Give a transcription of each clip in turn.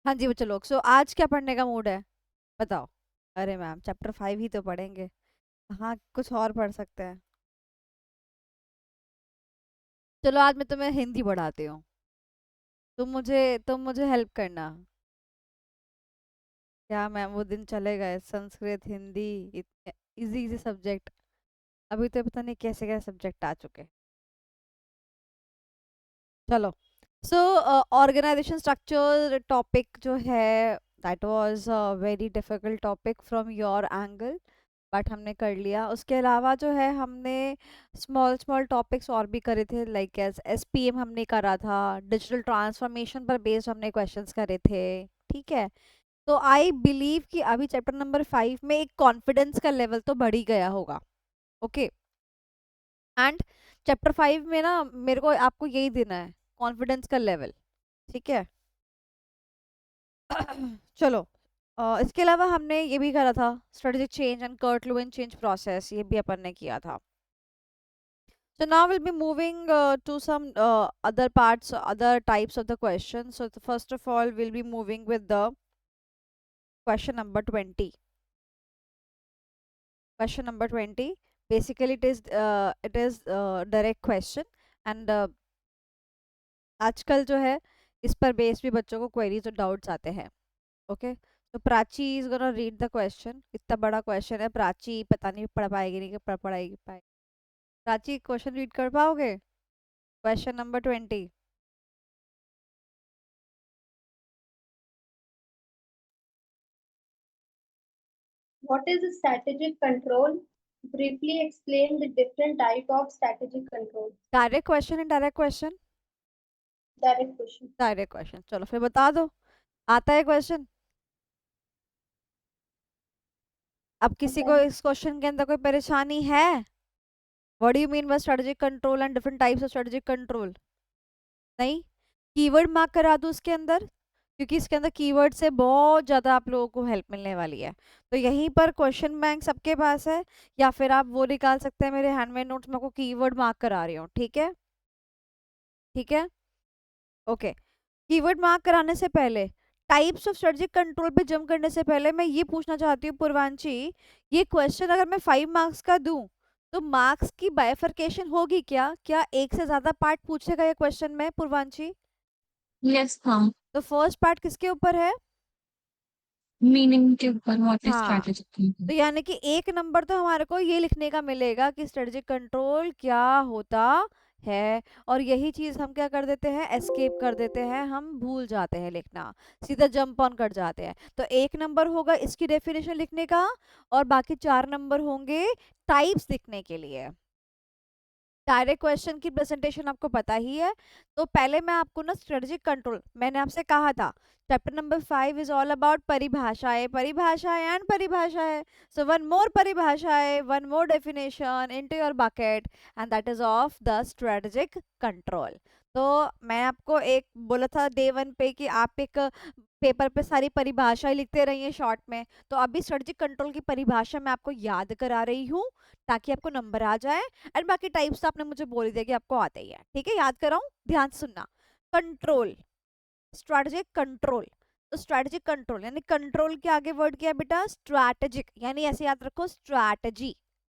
हाँ जी बच्चों लोग, सो आज क्या पढ़ने का मूड है बताओ। अरे मैम चैप्टर 5 ही तो पढ़ेंगे। हाँ, कुछ और पढ़ सकते हैं। चलो आज मैं तुम्हें हिंदी पढ़ाती हूँ। तुम मुझे हेल्प करना। क्या मैम, वो दिन चले गए संस्कृत हिंदी इतने इजी इजी सब्जेक्ट। अभी तो पता नहीं कैसे कैसे सब्जेक्ट आ चुके। चलो। सो ऑर्गेनाइजेशन स्ट्रक्चर टॉपिक जो है, that was a very difficult topic from your angle, but हमने कर लिया। उसके अलावा जो है हमने स्मॉल स्मॉल टॉपिक्स और भी करे थे, लाइक एस एसपीएम हमने करा था, डिजिटल ट्रांसफॉर्मेशन पर बेस्ड हमने क्वेश्चंस करे थे। ठीक है। तो आई बिलीव कि अभी चैप्टर नंबर 5 में एक कॉन्फिडेंस का लेवल तो बढ़ ही गया होगा। ओके। एंड चैप्टर 5 में ना मेरे को आपको यही देना है, कॉन्फिडेंस का लेवल। ठीक है। चलो। इसके अलावा हमने ये भी करा था, strategic change and Kurt Lewin change process, ये भी अपन ने किया था। So now we'll be moving to some other parts, other types of the questions. So first of all, we'll be moving with the question number 20. Question number 20. Basically, it is direct question, and आजकल जो है इस पर base भी बच्चों को queries और doubts आते हैं। ओके। तो Prachi is gonna read the question. इतना बड़ा क्वेश्चन है, प्राची पता नहीं पढ़ पाएगी नहीं कि पढ़ पढ़ाएगी पाएगी। प्राची क्वेश्चन रीड कर पाओगे? Question number 20। What is strategic control? Briefly explain the different type of strategic control. Direct question है, direct question. Direct question. Direct question, चलो फिर बता दो। आता है क्वेश्चन? अब किसी आता को है। इस क्वेश्चन के अंदर कोई परेशानी है? What do you mean by strategic control and different types of strategic control? नहीं? कीवर्ड मार्क करा दूं इसके अंदर, क्योंकि इसके अंदर कीवर्ड से बहुत ज़्यादा आप लोगों को हेल्प मिलने वाली है। तो यहीं पर क्वेश्चन बैंक सबके पास है, या फिर आप वो निकाल सकते हैं, मेरे हैंडमेड नोट्स में आपको कीवर्ड मार्क करा रही हूँ। ठीक है। ठीक है। ओके। कीवर्ड मार्क कराने से पहले, टाइप्स ऑफ स्ट्रेटेजिक कंट्रोल पे जंप करने से पहले मैं ये पूछना चाहती हूँ पूर्वांशी, ये क्वेश्चन अगर मैं 5 मार्क्स का दूं तो मार्क्स की बाइफरकेशन होगी क्या? क्या एक से ज्यादा पार्ट पूछेगा ये क्वेश्चन में पूर्वांशी? यस हाँ। तो फर्स्ट पार्ट किसके ऊपर है? मीनिंग के ऊपर व्हाट इज हाँ। स्ट्रेटेजिक। तो यानी कि 1 नंबर तो हमारे को ये लिखने का मिलेगा कि स्ट्रेटेजिक कंट्रोल क्या होता है। और यही चीज हम क्या कर देते हैं, एस्केप कर देते हैं, हम भूल जाते हैं लिखना, सीधा जंप ऑन कर जाते हैं। तो 1 नंबर होगा इसकी डेफिनेशन लिखने का, और बाकी 4 नंबर होंगे टाइप्स लिखने के लिए। डायरेक्ट क्वेश्चन की प्रेजेंटेशन आपको पता ही है। तो पहले मैं आपको ना स्ट्रेटेजिक कंट्रोल, मैंने आपसे कहा था chapter number 5 is all about परिभाषाएं, परिभाषाएं एंड परिभाषाएं। सो वन मोर परिभाषाएं, one more definition into your bucket, and that is of the strategic control. तो मैं आपको एक बोला था डे 1 पे कि आप एक पेपर पे सारी परिभाषाएं लिखते रहिए शॉर्ट में। तो अभी स्ट्रेटेजिक कंट्रोल की परिभाषा मैं आपको याद करा रही हूँ, ताकि आपको नंबर आ जाए। एंड बाकी टाइप्स तो आपने मुझे बोल दिया कि आपको आते ही है। ठीक है, याद कराऊं, ध्यान से सुनना। Control, strategic control. तो स्ट्रैटेजिक कंट्रोल यानी कंट्रोल के आगे वर्ड क्या है बेटा? स्ट्रैटेजिक, यानी ऐसे याद रखो, स्ट्रैटेजी।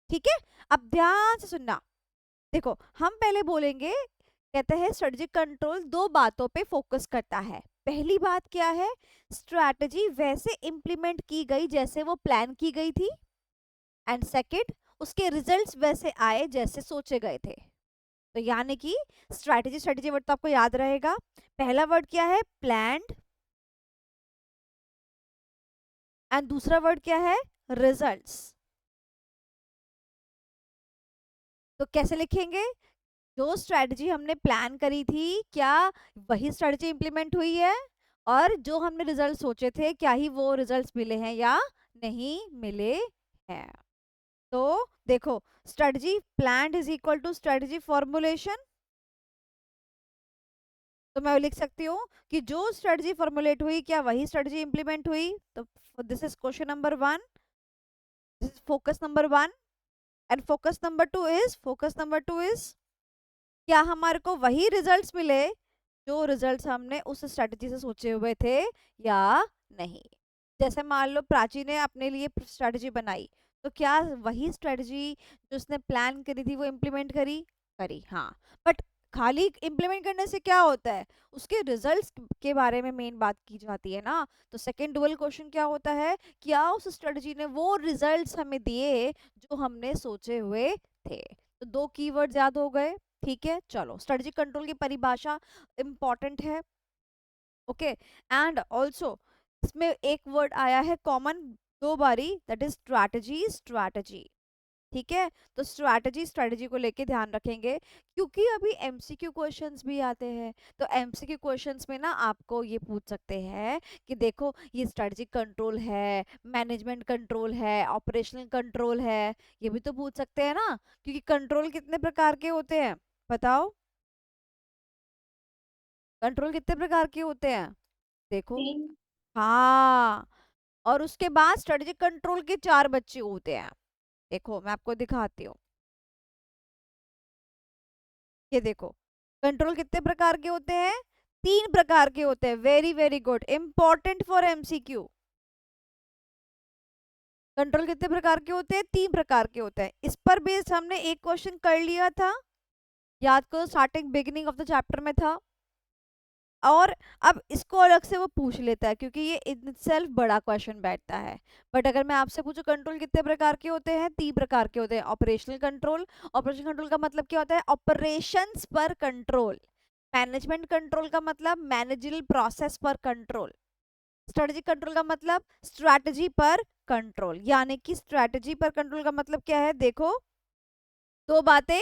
ठीक है। अब ध्यान से सुनना। देखो हम पहले बोलेंगे, कहते हैं स्ट्रेटेजिक कंट्रोल 2 बातों पे फोकस करता है। पहली बात क्या है? स्ट्रैटेजी वैसे इंप्लीमेंट की गई जैसे वो प्लान की गई थी। एंड सेकंड, उसके रिजल्ट्स वैसे आए जैसे सोचे गए थे। तो यानी कि स्ट्रैटेजी, स्ट्रैटेजी वर्ड तो आपको याद रहेगा। पहला वर्ड क्या है? प्लान्ड। एंड दूसरा वर्ड क्या है? रिजल्ट्स। तो कैसे लिखेंगे? जो स्ट्रैटेजी हमने प्लान करी थी, क्या वही स्ट्रैटेजी इंप्लीमेंट हुई है? और जो हमने रिजल्ट सोचे थे, क्या ही वो रिजल्ट्स मिले हैं या नहीं मिले हैं? तो देखो, strategy planned is equal to strategy formulation. तो मैं लिख सकती हूँ कि जो स्ट्रेटजी फॉर्मुलेट हुई, क्या वही स्ट्रेटजी इंप्लीमेंट हुई? तो this is question number 1, this is focus number 1। And focus number 2 is क्या हमारे को वही रिजल्ट्स मिले जो रिजल्ट्स हमने उस स्ट्रेटजी से सोचे हुए थे या नहीं। जैसे मान लो प्राची ने अपने लिए स्ट्रेटजी बनाई, तो क्या वही स्ट्रेटजी जो उसने प्लान करी थी वो इम्प्लीमेंट करी? करी, हाँ। बट खाली इम्प्लीमेंट करने से क्या होता है, उसके रिजल्ट्स के बारे में मेन बात की जाती है ना। तो सेकंड डुअल क्वेश्चन क्या होता है, क्या उस स्ट्रेटजी ने वो रिजल्ट्स हमें दिए जो हमने सोचे हुए थे। तो दो कीवर्ड्स याद हो गए, ठीक है। चलो, स्ट्रेटजी कंट्रोल की परिभाषा इंपॉर्टेंट है, ओके। एंड ऑल्सो इसमें एक वर्ड आया है कॉमन दो बारी, दैट इज स्ट्रैटेजी, स्ट्रैटेजी, ठीक है। तो स्ट्रैटेजी को लेके ध्यान रखेंगे, क्योंकि अभी एमसीक्यू क्वेश्चंस भी आते हैं। तो एमसीक्यू क्वेश्चंस में ना आपको ये पूछ सकते हैं कि देखो ये स्ट्रैटेजिक कंट्रोल है, मैनेजमेंट कंट्रोल है, ऑपरेशनल कंट्रोल है, ये भी तो पूछ सकते हैं ना। क्योंकि कंट्रोल कितने प्रकार के होते हैं, बताओ, कंट्रोल कितने प्रकार के होते हैं, देखो। 3। हाँ, और उसके बाद स्ट्रेटेजिक कंट्रोल के चार बच्चे होते हैं। देखो मैं आपको दिखाती हूँ, ये देखो, कंट्रोल कितने प्रकार के होते हैं, तीन प्रकार के होते हैं। Very very good, important for MCQ. Control कितने प्रकार के होते हैं, तीन प्रकार के होते हैं। इस पर बेस्ड हमने एक क्वेश्चन कर लिया था, याद करो, starting beginning of the chapter में था। और अब इसको अलग से वो पूछ लेता है, क्योंकि ये इन सेल्फ बड़ा क्वेश्चन बैठता है। बट अगर मैं आपसे पूछूं कंट्रोल कितने प्रकार के होते हैं, तीन प्रकार के होते हैं। ऑपरेशनल कंट्रोल, ऑपरेशनल कंट्रोल का मतलब क्या होता है, ऑपरेशंस पर कंट्रोल। मैनेजमेंट कंट्रोल का मतलब मैनेजरल प्रोसेस पर कंट्रोल। स्ट्रेटेजिक कंट्रोल का मतलब स्ट्रैटेजी पर कंट्रोल। यानी कि स्ट्रैटेजी पर कंट्रोल का मतलब क्या है, देखो दो बातें,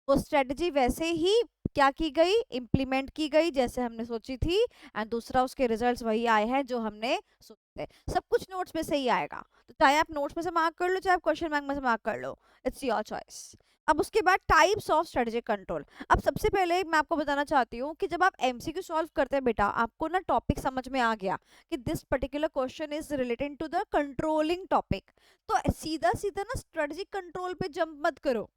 वो स्ट्रेटजी वैसे ही क्या की गई, इम्प्लीमेंट की गई जैसे हमने सोची थी, एंड दूसरा उसके रिजल्ट्स वही आए हैं जो हमने सोचे थे। सब कुछ नोट्स में से ही आएगा, तो चाहे आप नोट्स में से मार्क कर लो, चाहे आप क्वेश्चन बैंक में से मार्क कर लो, इट्स योर चॉइस। अब उसके बाद टाइप्स ऑफ स्ट्रेटेजिक कंट्रोल। अब सबसे पहले मैं आपको बताना चाहती हूँ कि जब आप एमसीक्यू सॉल्व करते हैं बेटा, आपको ना टॉपिक समझ में आ गया कि this particular question is related to the controlling topic, तो सीधा सीधा ना स्ट्रेटेजिक कंट्रोल पे जंप मत करो।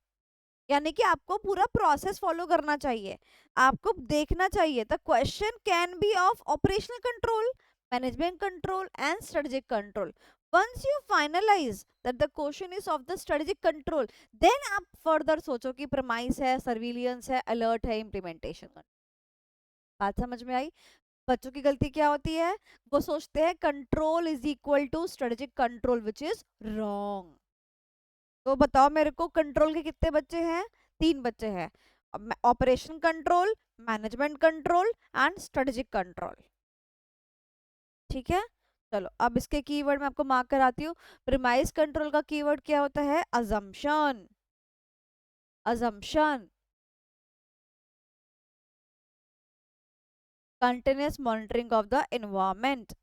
यानी कि आपको पूरा प्रोसेस फॉलो करना चाहिए, आपको देखना चाहिए the question can be of operational control, management control and strategic control. Once you finalise that the question is of the strategic control, then आप फर्दर सोचो कि प्रमाइस है, सर्विलियंस है, अलर्ट है, इम्प्लीमेंटेशन। बात समझ में आई? बच्चों की गलती क्या होती है, वो सोचते हैं control is equal to strategic control, which is wrong. तो बताओ मेरे को, कंट्रोल के कितने बच्चे हैं, तीन बच्चे हैं। Operation control, management control and strategic control, ठीक है। चलो अब इसके कीवर्ड मैं आपको मार्क कराती हूँ। प्रिमाइस कंट्रोल का कीवर्ड क्या होता है, assumption, assumption. Continuous monitoring of the environment.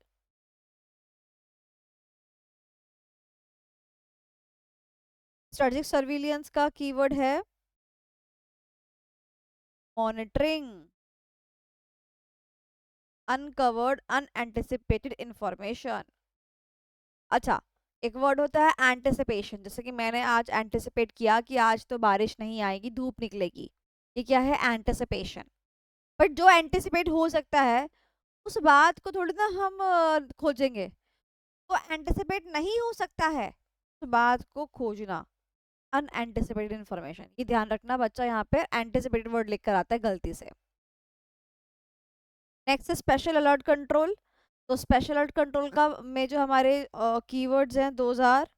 Strategic surveillance का कीवर्ड है मॉनिटरिंग अनकवर्ड अनएंटिसिपेटेड इंफॉर्मेशन। अच्छा, एक वर्ड होता है एंटिसिपेशन, जैसे कि मैंने आज एंटिसिपेट किया कि आज तो बारिश नहीं आएगी, धूप निकलेगी। ये क्या है, एंटिसिपेशन। बट जो एंटिसिपेट हो सकता है उस बात को थोड़ी ना हम खोजेंगे। तो एंटिसिपेट नहीं हो सकता है उस बात को खोजना, अनएंटिसिपेटेड इंफॉर्मेशन। ये ध्यान रखना बच्चा, यहाँ पे एंटिसिपेटेड वर्ड लिख कर आता है गलती से। Next special alert control. तो स्पेशल अलर्ट कंट्रोल का में जो हमारे कीवर्ड्स हैं, दोज आर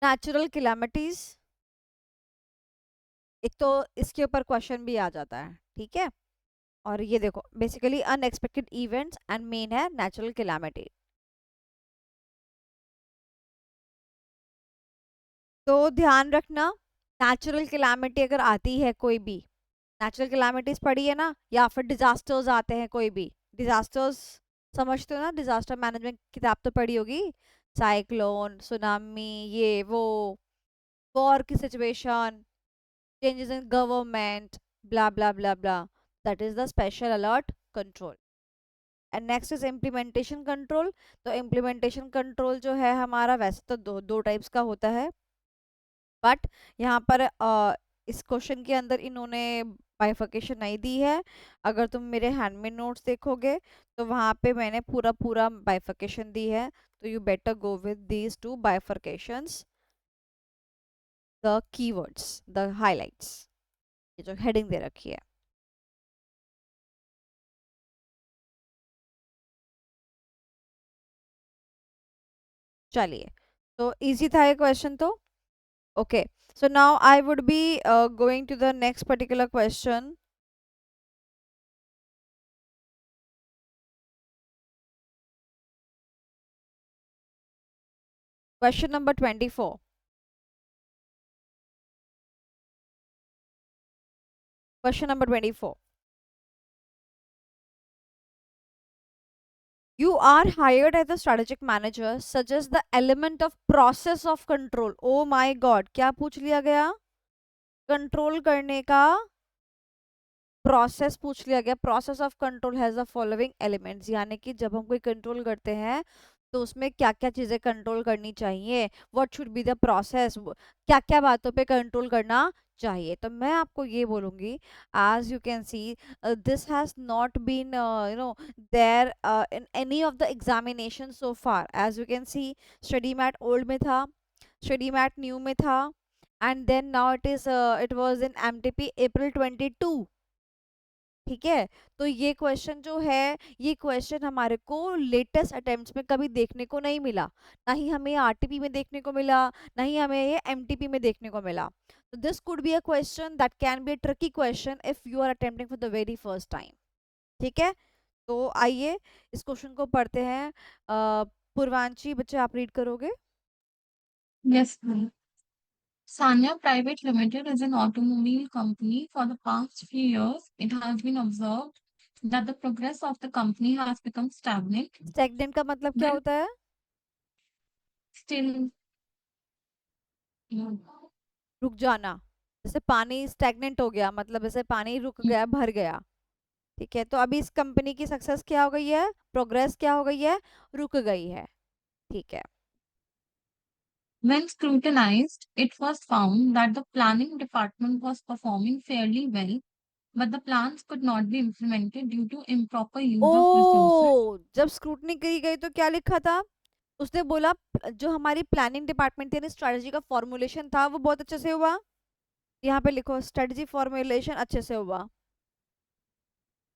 नेचुरल कैलामिटीज। एक तो इसके ऊपर क्वेश्चन भी आ जाता है, ठीक है। और ये देखो, basically unexpected events and main है नेचुरल कैलामिटी। तो ध्यान रखना, नेचुरल कैलामिटी अगर आती है कोई भी, नेचुरल कैलामिटीज पढ़ी है ना, या फिर डिजास्टर्स आते हैं कोई भी, डिजास्टर्स समझते हो ना, डिजास्टर मैनेजमेंट किताब तो पढ़ी होगी, साइक्लोन, सुनामी, ये वो, वॉर की situation, changes in government, blah blah blah blah, that is the special alert control. And next is implementation control. तो implementation control जो है हमारा, वैसे तो दो टाइप्स का होता है, बट यहाँ पर इस क्वेश्चन के अंदर इन्होंने बाइफर्केशन नहीं दी है। अगर तुम मेरे हैंडमेड नोट्स देखोगे तो वहां पे मैंने पूरा पूरा बाइफर्केशन दी है, तो you better go with these two bifurcations, the keywords, the highlights, ये जो हेडिंग दे रखी है। चलिए, तो इजी था ये क्वेश्चन तो। Okay, so now I would be going to the next particular question. Question number 24. Question number 24. You are hired as a strategic manager. Suggest the element of process of control. Oh my God, क्या पूछ लिया गया? Control करने का process पूछ लिया गया। Process of control has the following elements, यानी कि जब हम कोई कंट्रोल करते हैं तो उसमें क्या क्या चीजें कंट्रोल करनी चाहिए, what should be the process, क्या क्या बातों पे कंट्रोल करना चाहिए। तो मैं आपको ये बोलूंगी, as you can see this has not been there in any of the examination so far. As you can see, study mat old में था, स्टडी मैट न्यू में था, and then now it was in MTP April 22। ठीक है, तो ये question जो है, ये क्वेश्चन हमारे को लेटेस्ट अटेम्प्ट्स में कभी देखने को नहीं मिला, ना ही हमें आरटीपी में देखने को मिला, ना ही हमें ये एमटीपी में देखने को मिला। तो this could be a question that can be a tricky question if you are attempting for the very first time. ठीक है, तो आइए इस क्वेश्चन को पढ़ते हैं। पूर्वांची बच्चे, आप रीड करोगे? Yes, ma'am. Sanya Private Limited is an automobile company. For the past few years, it has been observed that the progress of the company has become stagnant. Stagnant का मतलब क्या When होता है? still, रुक जाना। जैसे पानी स्टैग्नेंट हो गया, मतलब जैसे पानी रुक गया, भर गया। ठीक है, तो अभी इस कंपनी की सक्सेस क्या हो गई है, प्रोग्रेस क्या हो गई है, रुक गई है। ठीक है, when scrutinized, it was found that the planning department was performing fairly well, but the plans could not be implemented due to improper use of resources. ओ जब स्क्रूटनी की गई तो क्या लिखा था? उसने बोला जो हमारी प्लानिंग डिपार्टमेंट थी, स्ट्रेटजी का फॉर्मुलेशन था, वो बहुत अच्छे से हुआ। यहाँ पे लिखो स्ट्रेटजी फॉर्मुलेशन अच्छे से हुआ,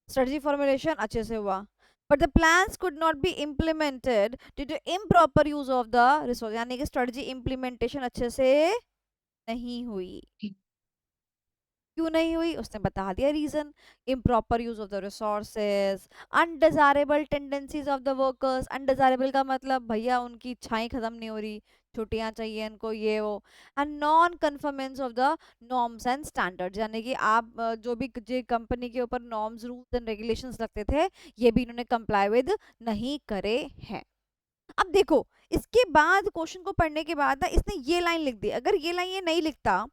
स्ट्रेटजी फॉर्मुलेशन अच्छे से हुआ, but the plans could not be implemented due to improper use of the resource, यानी कि स्ट्रेटजी इम्प्लीमेंटेशन अच्छे से नहीं हुई। क्यों नहीं हुई उसने बता दिया reason, improper use of the resources, undesirable tendencies of the workers. Undesirable का मतलब भैया उनकी इच्छाएं खत्म नहीं हो रही, छुट्टियां चाहिए इनको, ये वो। And non conformance of the norms and standards, यानी कि आप जो भी कंपनी के ऊपर नॉर्म्स, रूल्स एंड रेगुलेशंस लगते थे, ये भी इन्होंने कंप्लाई विद नहीं करे हैं। अब देखो, इसके बाद क्वेश्चन को पढ़ने के बाद ना इसने ये लाइन लिख दी। अगर ये लाइन ये नहीं लिखता,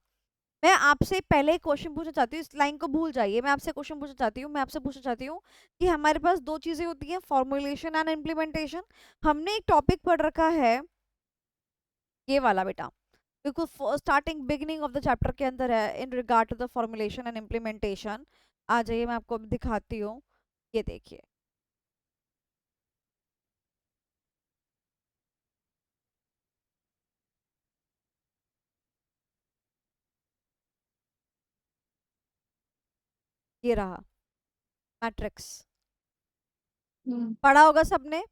मैं आपसे पहले एक क्वेश्चन पूछना चाहती हूँ, इस लाइन को भूल जाइए। मैं आपसे क्वेश्चन पूछना चाहती हूँ, मैं आपसे पूछना चाहती हूँ कि हमारे पास दो चीजें होती हैं, फॉर्मुलेशन एंड इम्प्लीमेंटेशन। हमने एक टॉपिक पढ़ रखा है ये वाला बेटा, बिल्कुल starting beginning of the chapter के अंदर है, in regard to the formulation and implementation. आ जाइए, मैं आपको अभी दिखाती हूँ, ये देखिए। ये रहा मैट्रिक्स, पढ़ा होगा सबने।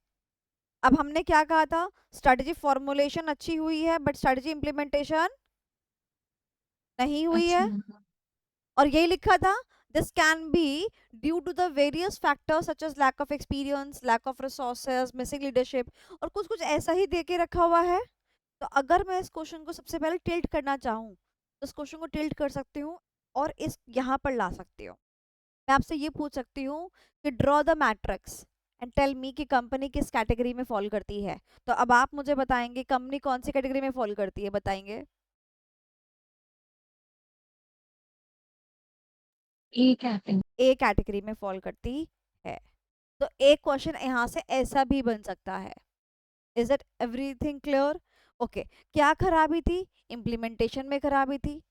अब हमने क्या कहा था, स्ट्रेटजी फॉर्मुलेशन अच्छी हुई है बट स्ट्रेटजी इम्प्लीमेंटेशन नहीं हुई है, और यही लिखा था, this can be due to the various factors such as lack of experience, lack of resources, missing leadership, और कुछ कुछ ऐसा ही दे के रखा हुआ है। तो अगर मैं इस क्वेश्चन को सबसे पहले टिल्ट करना चाहूँ तो इस क्वेश्चन को टिल्ट कर सकती हूँ और इस यहाँ पर ला सकती हूँ। मैं आपसे ये पूछ सकती हूँ कि draw the matrix and tell me कि कंपनी किस कैटेगरी में फॉल करती है। तो अब आप मुझे बताएंगे कंपनी कौन सी कैटेगरी में फॉल करती है, बताएंगे? ए कैटेगरी में फॉल करती है। तो एक क्वेश्चन यहाँ से ऐसा भी बन सकता है। Is it everything clear? Okay, क्या खराबी थी? इम्प्लीमेंटेशन में खराबी थी।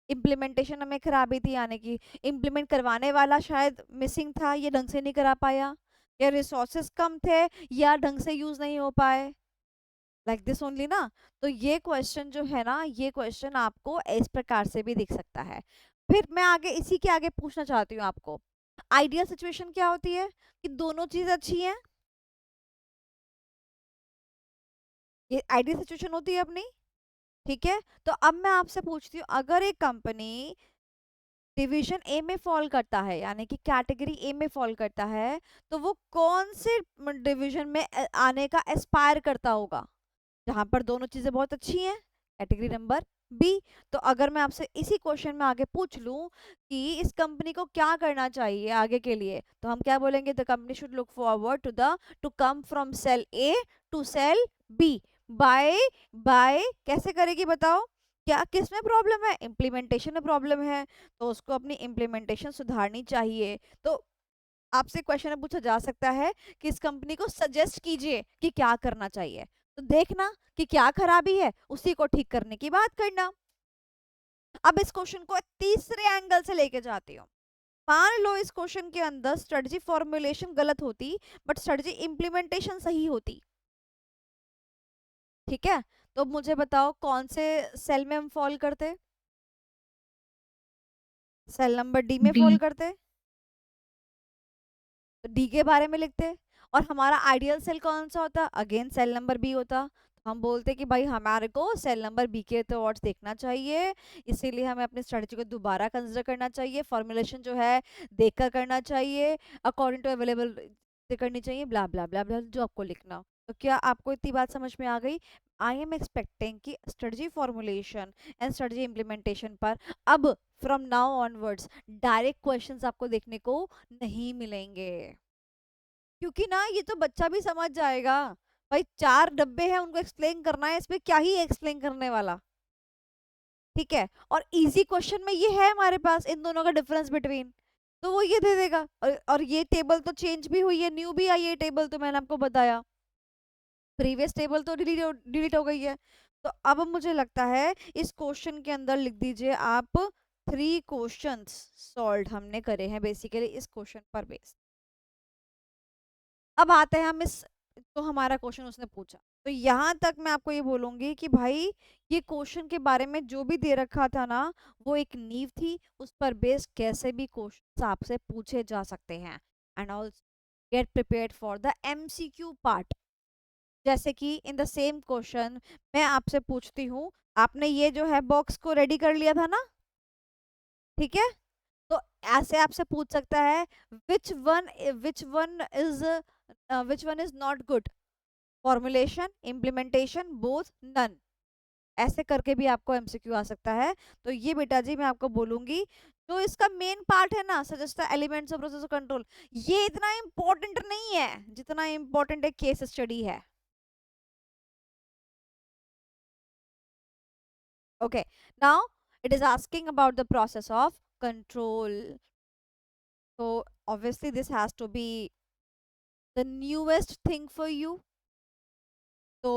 इम्प्लीमेंटेशन में खराबी थी, यानी कि इम्प्लीमेंट करवाने वाला शायद मिसिंग था, ये ढंग से नहीं करा पाया, या रिसोर्सेस कम थे, या ढंग से यूज नहीं हो पाए, लाइक दिस ओनली ना। तो ये क्वेश्चन जो है ना, ये क्वेश्चन आपको इस प्रकार से भी दिख सकता है। फिर मैं आगे इसी के आगे पूछना चाहती हूँ आपको, आइडियल सिचुएशन क्या होती है कि दोनों चीज अच्छी हैं, ये आइडियल सिचुएशन होती है अपनी। ठीक है, तो अब मैं आपसे पूछती हूँ, अगर एक कंपनी डिवीजन ए में फॉल करता है, यानी कि कैटेगरी ए में फॉल करता है, तो वो कौन से डिवीजन में आने का एस्पायर करता होगा, जहां पर दोनों चीजें बहुत अच्छी हैं, कैटेगरी नंबर बी। तो अगर मैं आपसे इसी क्वेश्चन में आगे पूछ लूं कि इस कंपनी को क्या करना चाहिए आगे के लिए, तो हम क्या बोलेंगे, the company should look forward to come from cell A to cell B by by कैसे करेगी बताओ, क्या किस में प्रॉब्लम है, इम्प्लीमेंटेशन में प्रॉब्लम है, तो उसको अपनी इम्प्लीमेंटेशन सुधारनी चाहिए। तो आपसे क्वेश्चन पूछा जा सकता है कि इस कंपनी को सजेस्ट कीजिए कि क्या करना चाहिए, तो देखना कि क्या खराबी है, उसी को ठीक करने की बात करना। अब इस क्वेश्चन को तीसरे एंगल से लेके जाती हूँ। मान लो इस क्वेश्चन के अंदर स्ट्रेटजी फॉर्मुलेशन गलत होती, बट स्ट्रेटजी इंप्लीमेंटेशन सही होती। ठीक है, तो मुझे बताओ कौन से सेल में हम फॉल करते, सेल नंबर डी में फॉल डी। करते, तो डी के बारे में लिखते, और हमारा आइडियल सेल कौन सा होता, अगेन सेल नंबर बी होता। तो हम बोलते कि भाई हमारे को सेल नंबर बी के टुवर्ड्स देखना चाहिए, इसीलिए हमें अपनी स्ट्रेटजी को दोबारा कंसिडर करना चाहिए, फॉर्मुलेशन जो है देखकर करना चाहिए, अकॉर्डिंग टू अवेलेबल से करनी चाहिए, ब्ला ब्ला ब्ला ब्ला जो आपको लिखना हो। तो क्या आपको इतनी बात समझ में आ गई? आई एम एक्सपेक्टिंग कि strategy formulation and strategy implementation पर अब from now onwards direct questions आपको देखने को नहीं मिलेंगे, क्योंकि ना ये तो बच्चा भी समझ जाएगा, भाई 4 डब्बे हैं उनको एक्सप्लेन करना है, इसमें क्या ही एक्सप्लेन करने वाला। ठीक है, और इजी क्वेश्चन में ये है हमारे पास इन दोनों का डिफरेंस बिटवीन, तो वो ये दे देगा, और ये टेबल तो चेंज भी हुई है, न्यू भी आई है टेबल, तो मैंने आपको बताया, प्रीवियस टेबल तो डिलीट हो गई है। तो अब मुझे लगता है इस क्वेश्चन के अंदर लिख दीजिए आप 3 क्वेश्चंस सॉल्व हमने करे हैं बेसिकली इस क्वेश्चन पर बेस्ड। अब आते हैं हम इस, तो हमारा क्वेश्चन उसने पूछा, तो यहाँ तक मैं आपको ये बोलूंगी कि भाई ये क्वेश्चन के बारे में जो भी दे रखा था ना, वो एक नींव थी, उस पर बेस्ड कैसे भी क्वेश्चन आपसे पूछे जा सकते हैं, and also get prepared for the MCQ part. जैसे कि इन द सेम क्वेश्चन मैं आपसे पूछती हूँ, आपने ये जो है बॉक्स को रेडी कर लिया था ना, ठीक है, तो ऐसे आपसे पूछ सकता है which one is not good, formulation, implementation, both, none, ऐसे करके भी आपको एमसीक्यू आ सकता है। तो ये बेटा जी मैं आपको बोलूंगी, जो इसका मेन पार्ट है ना, suggest the elements of process control, ये इतना इंपॉर्टेंट नहीं है जितना इंपॉर्टेंट एक केस स्टडी है। Okay, now it is asking about the process of control. So obviously this has to be the newest thing for you. तो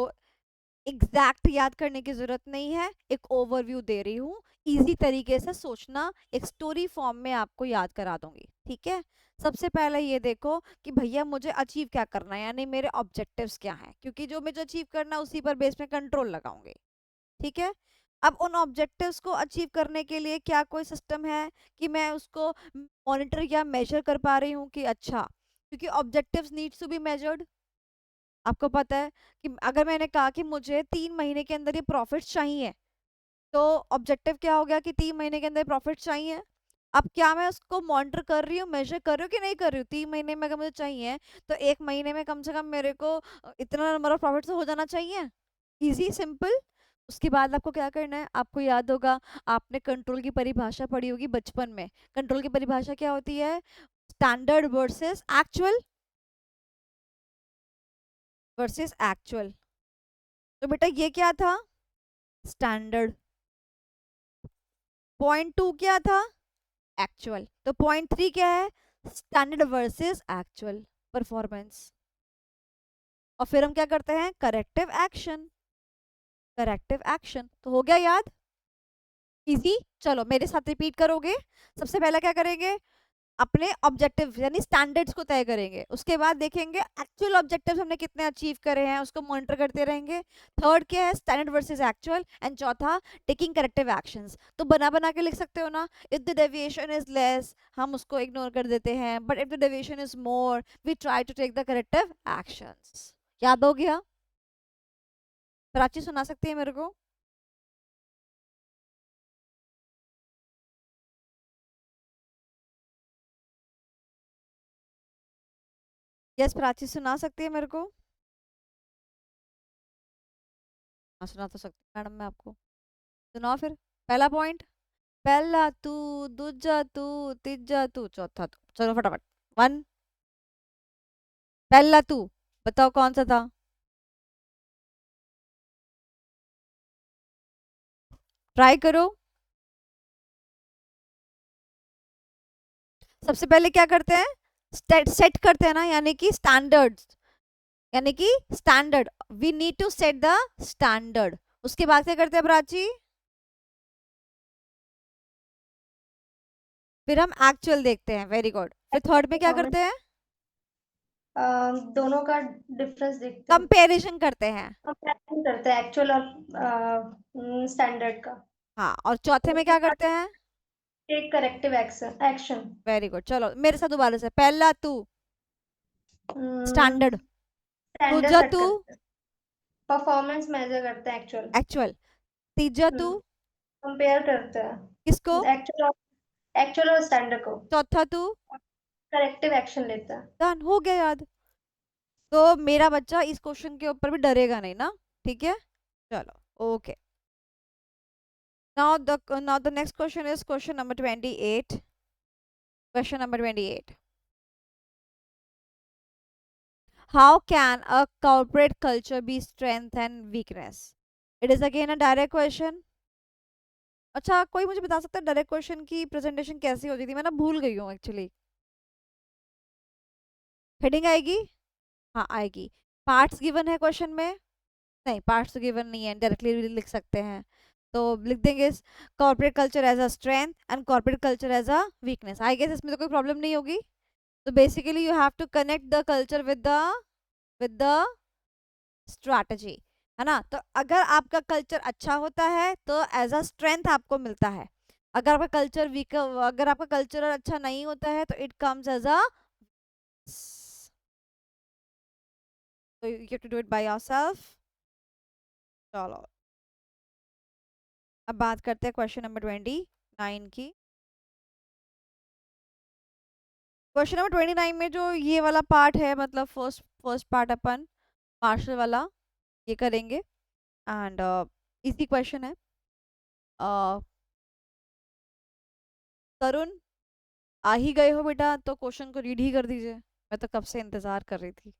exact याद करने की जरूरत नहीं है, एक ओवरव्यू दे रही हूँ, इजी तरीके से सोचना, एक स्टोरी फॉर्म में आपको याद करा दूंगी। ठीक है, सबसे पहले ये देखो कि भैया मुझे अचीव क्या करना है, यानी मेरे ऑब्जेक्टिव्स क्या हैं, क्योंकि जो मुझे अचीव करना है उसी पर बेस में कंट्रोल लगाऊंगी। ठीक है, अब उन ऑब्जेक्टिव्स को अचीव करने के लिए क्या कोई सिस्टम है कि मैं उसको मॉनिटर या मेजर कर पा रही हूँ कि अच्छा, क्योंकि objectives needs to be measured. आपको पता है कि अगर मैंने कहा कि मुझे 3 महीने के अंदर ये प्रॉफिट्स चाहिए, तो ऑब्जेक्टिव क्या हो गया कि 3 महीने के अंदर प्रॉफिट चाहिए। अब क्या मैं उसको मॉनिटर कर रही हूँ, मेजर कर रही हूँ कि नहीं कर रही हूँ, 3 महीने में अगर मुझे चाहिए तो 1 महीने में कम से कम मेरे को इतना नंबर ऑफ प्रॉफिट हो जाना चाहिए, इजी सिंपल। उसके बाद आपको क्या करना है, आपको याद होगा आपने कंट्रोल की परिभाषा पढ़ी होगी बचपन में, कंट्रोल की परिभाषा क्या होती है, स्टैंडर्ड वर्सेस एक्चुअल। तो बेटा ये क्या था, स्टैंडर्ड, .2 क्या था, एक्चुअल, तो .3 क्या है, स्टैंडर्ड वर्सेस एक्चुअल परफॉर्मेंस। और फिर हम क्या करते हैं, करेक्टिव एक्शन, करेक्टिव एक्शन, तो हो गया याद। इजी, चलो मेरे साथ रिपीट करोगे। सबसे पहला क्या करेंगे, अपने ऑब्जेक्टिव यानी स्टैंडर्ड्स को तय करेंगे, उसके बाद देखेंगे एक्चुअल ऑब्जेक्टिव्स हमने कितने अचीव करे हैं, उसको मॉनिटर करते रहेंगे। थर्ड क्या है, स्टैंडर्ड वर्सेस एक्चुअल। एंड चौथा, टेकिंग करेक्टिव एक्शंस। तो बना बना के लिख सकते हो ना, if the deviation is less हम उसको इग्नोर कर देते हैं, but if the deviation is more we try to take the corrective actions. याद हो गया? प्राची सुना सकती है मेरे को? यस, प्राची सुना सकती है मेरे को? हाँ सुना तो सकती मैडम, मैं आपको सुनाओ फिर। पहला पॉइंट, पहला तू, दूजा तू, तीजा तू, चौथा तू। चलो फटाफट। वन, पहला तू, बताओ कौन सा था? ट्राई करो। सबसे पहले क्या करते हैं, सेट करते हैं ना, यानी कि स्टैंडर्ड्स, यानी कि standard, we need to set the standard. उसके बाद क्या करते हैं प्राची? फिर हम एक्चुअल देखते हैं, वेरी गुड। फिर थर्ड में क्या करते हैं? दोनों का डिफरेंस देखते हैं, कंपैरिजन करते हैं। कंपैरिजन करते हैं एक्चुअल और स्टैंडर्ड का। हाँ, और चौथे में उसके क्या बाद करते हैं? Take corrective action action. Very good, चलो मेरे साथ दोबारा से, पहला तू, स्टैंडर्ड। स्टैंडर्ड दूजा सेट तू, करते हैं, परफॉर्मेंस मेजर करते हैं एक्चुअल। एक्चुअल। तीजा तू, कंपेयर करते किसको? हैं एक्चुअल और स्टैंडर्ड को। चौथा तू। करेक्टिव एक्शन लेता है। डन, हो गया याद। तो मेरा बच्चा इस क्वेश्चन के ऊपर भी डरेगा नहीं ना, ठीक है? चलो, okay. now the next question is question number 28. Question number 28. How can a corporate culture be strength and weakness? It is again a direct question. अच्छा, कोई मुझे बता सकता है डायरेक्ट क्वेश्चन की प्रेजेंटेशन कैसी होती थी? मैं ना भूल गई हूँ एक्चुअली। हेडिंग आएगी? हाँ आएगी। पार्ट्स गिवन है क्वेश्चन में? नहीं, पार्ट्स तो गिवन नहीं है, डायरेक्टली भी लिख सकते हैं। तो लिख देंगे corporate culture as a strength and corporate culture as a weakness. I guess इसमें तो कोई प्रॉब्लम नहीं होगी। तो basically you have to connect the culture with the strategy, है ना? तो अगर आपका कल्चर अच्छा होता है तो एज अ स्ट्रेंथ आपको मिलता है। अगर आपका कल्चर वीक, अगर आपका कल्चर अच्छा नहीं होता है तो it comes as a, so you have to do it by yourself. चलो, अब बात करते हैं क्वेश्चन नंबर 29 की। क्वेश्चन नंबर 29 में जो ये वाला पार्ट है, मतलब फर्स्ट पार्ट अपन मार्शल वाला ये करेंगे। एंड इसी क्वेश्चन है। तरुण, आ ही गए हो बेटा, तो क्वेश्चन को रीड ही कर दीजिए, मैं तो कब से इंतजार कर रही थी।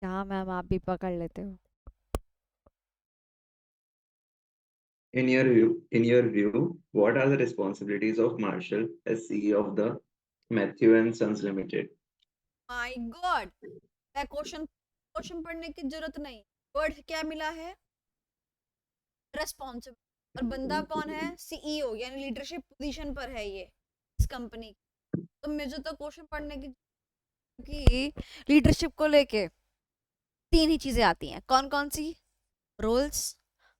क्या मैम, आप भी पकड़ लेते हो? In your view, what are the responsibilities of Marshall as CEO of the Matthew and Sons Limited? My God, मैं क्वेश्चन क्वेश्चन पढ़ने की जरूरत नहीं, वर्ड क्या मिला है? रेस्पॉन्सिबल। और बंदा कौन है? सीईओ, यानी लीडरशिप पोजीशन पर है ये इस कंपनी। तो मुझे तो क्वेश्चन पढ़ने की लीडरशिप को लेके तीन ही चीजें आती हैं। कौन कौन सी? रोल्स,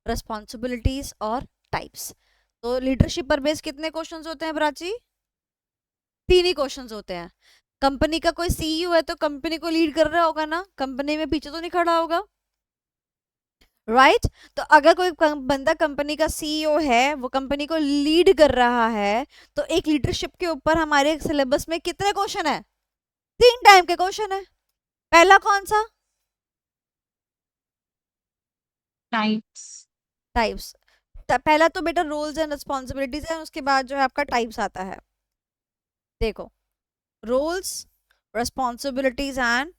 रेस्पॉन्सिबिलिटीज और टाइप्स। तो लीडरशिप पर बेस कितने क्वेश्चंस होते हैं प्राची? तीन ही क्वेश्चंस होते हैं। कंपनी का कोई सीईओ है तो कंपनी को लीड कर रहा होगा ना, कंपनी में पीछे तो नहीं खड़ा होगा, राइट? तो अगर कोई बंदा कंपनी का सीईओ है, वो कंपनी को लीड कर रहा है, तो एक लीडरशिप के ऊपर हमारे सिलेबस में कितने क्वेश्चन है? 3 टाइप के क्वेश्चन है। पहला कौन सा? टाइप्स। टाइप्स। पहला तो बेटा रोल्स एंड रिस्पॉन्सिबिलिटीज है, उसके बाद जो है आपका टाइप्स आता है। देखो, रोल्स, रिस्पॉन्सिबिलिटीज एंड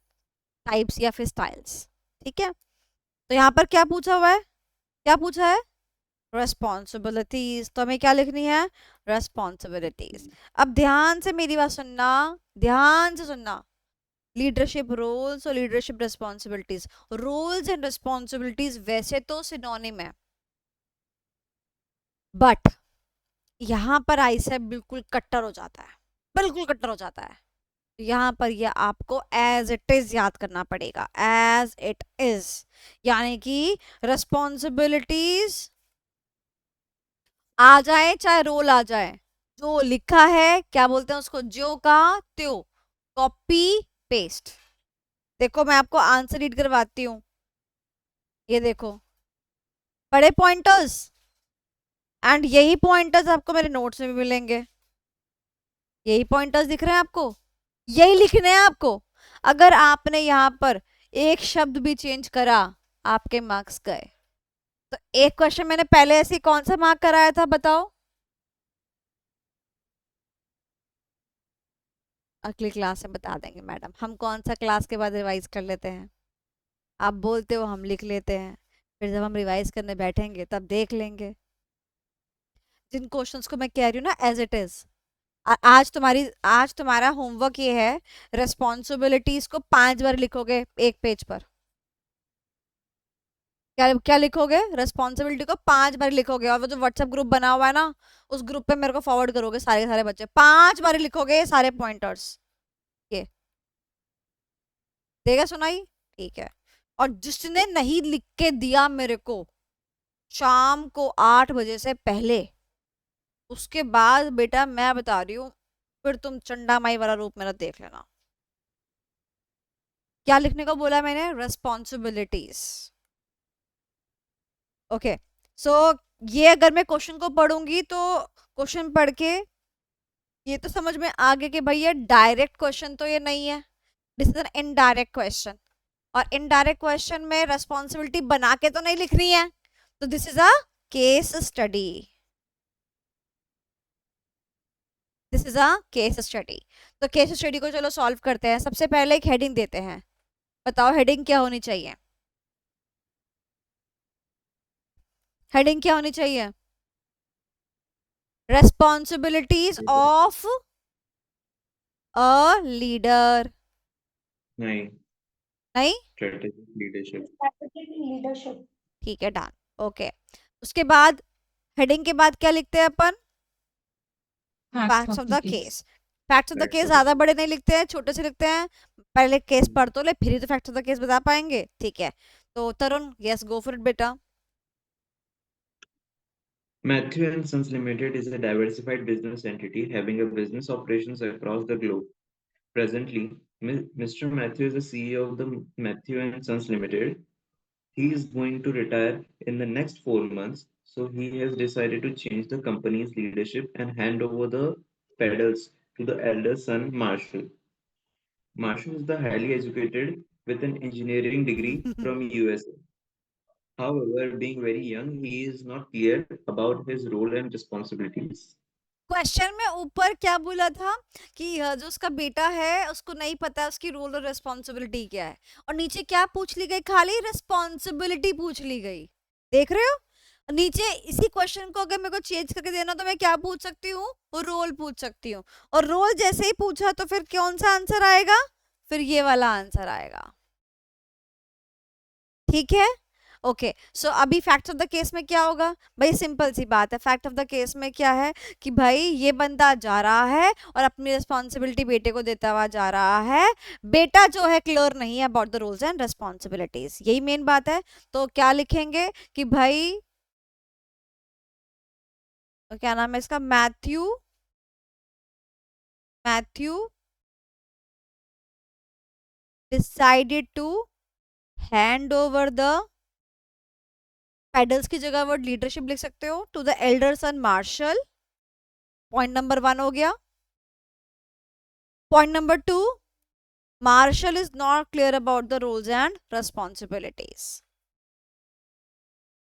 टाइप्स या फिर स्टाइल्स, ठीक है? तो यहाँ पर क्या पूछा हुआ है? क्या पूछा है? रेस्पॉन्सिबिलिटीज। तो हमें क्या लिखनी है? रेस्पॉन्सिबिलिटीज। अब ध्यान से मेरी बात सुनना, ध्यान से सुनना। लीडरशिप रोल्स और leadership responsibilities, roles and responsibilities वैसे तो सिनोनिम है, बट यहाँ पर आइसेप बिल्कुल कट्टर हो जाता है, बिल्कुल कट्टर हो जाता है। यहाँ पर ये आपको एज इट इज याद करना पड़ेगा, एज इट इज, यानी कि रिस्पॉन्सिबिलिटीज आ जाए चाहे रोल आ जाए, जो लिखा है क्या बोलते हैं उसको, ज्यो का त्यों, कॉपी पेस्ट। देखो मैं आपको आंसर रीड करवाती हूँ, ये देखो बड़े पॉइंटर्स, एंड यही पॉइंटर्स आपको मेरे नोट्स में भी मिलेंगे। यही पॉइंटर्स दिख रहे हैं आपको, यही लिखने हैं आपको। अगर आपने यहाँ पर एक शब्द भी चेंज करा, आपके मार्क्स गए। तो एक क्वेश्चन मैंने पहले ऐसे कौन सा मार्क कराया था बताओ? अगली क्लास में बता देंगे मैडम, हम कौन सा क्लास के बाद रिवाइज कर लेते हैं। आप बोलते हो हम लिख लेते हैं, फिर जब हम रिवाइज करने बैठेंगे तब देख लेंगे। जिन क्वेश्चंस को मैं कह रही हूँ ना एज इट इज, आज तुम्हारा होमवर्क ये है, रेस्पॉन्सिबिलिटीज को 5 बार लिखोगे एक पेज पर। क्या क्या लिखोगे? रेस्पॉन्सिबिलिटी को 5 बार लिखोगे, और वो जो व्हाट्सएप ग्रुप बना हुआ है ना, उस ग्रुप पे मेरे को फॉरवर्ड करोगे, सारे के सारे बच्चे 5 बार लिखोगे सारे पॉइंटर्स। ये देगा सुनाई? ठीक है। और जिसने नहीं लिख के दिया मेरे को शाम को 8 बजे से पहले, उसके बाद बेटा मैं बता रही हूँ, फिर तुम चंडा माई वाला रूप मेरा देख लेना। क्या लिखने को बोला मैंने? रेस्पॉन्सिबिलिटीज। ओके, सो ये अगर मैं क्वेश्चन को पढ़ूंगी तो क्वेश्चन पढ़ के ये तो समझ में आ गया कि भाई ये डायरेक्ट क्वेश्चन तो ये नहीं है, this is an indirect question. और इनडायरेक्ट क्वेश्चन में रेस्पॉन्सिबिलिटी बना के तो नहीं लिख रही है, तो this is a case study, this is a case study. तो केस स्टडी को चलो सॉल्व करते हैं। सबसे पहले एक हेडिंग देते हैं, बताओ हेडिंग क्या होनी चाहिए? हेडिंग क्या होनी चाहिए? Responsibilities of a leader. नहीं, नहीं? strategic leadership. Strategic leadership. ठीक है, डन। ओके, उसके बाद हेडिंग के बाद क्या लिखते हैं अपन? Facts facts of of the the case. Case. Facts of the Facts case of the ज्यादा case. बड़े नहीं लिखते हैं, छोटे से लिखते हैं। पहले केस पढ़ तो ले, फिर ही तो फैक्ट्स ऑफ द केस बता पाएंगे। ठीक है, तो तरुण, यस गो फॉर इट बेटा। Matthew and Sons Limited is a diversified business entity having a business operations across the globe. Presently, Mr. Matthew is the CEO of the Matthew and Sons Limited. He is going to retire in the next 4 months, so he has decided to change the company's leadership and hand over the pedals to the elder son, Marshall. Marshall is the highly educated with an engineering degree from USA. However, being very young, he is not clear about his role and responsibilities. Question में ऊपर क्या बोला था कि जो उसका बेटा है उसको नहीं पता उसकी रोल और रिस्पॉन्सिबिलिटी क्या है, और नीचे क्या पूछ ली गई? खाली रिस्पॉन्सिबिलिटी पूछ ली गई। देख रहे हो नीचे? इसी क्वेश्चन को अगर मेरे को चेंज करके देना तो मैं क्या पूछ सकती हूँ? रोल पूछ सकती हूँ। और रोल जैसे ही पूछा तो फिर कौन सा आंसर आएगा? फिर ये वाला आंसर आएगा। ठीक है, ओके। सो अभी फैक्ट ऑफ द केस में क्या होगा भाई? सिंपल सी बात है, फैक्ट ऑफ द केस में क्या है कि भाई ये बंदा जा रहा है और अपनी रिस्पॉन्सिबिलिटी बेटे को देता हुआ जा रहा है। बेटा जो है क्लियर नहीं है about the rules and responsibilities, यही मेन बात है। तो क्या लिखेंगे कि भाई क्या नाम है इसका? Matthew decided to hand over the pedals की जगह वर्ड लीडरशिप लिख सकते हो, to the elder son Marshall. Point number 1 हो गया। Point number 2, Marshall is not clear about the roles and responsibilities.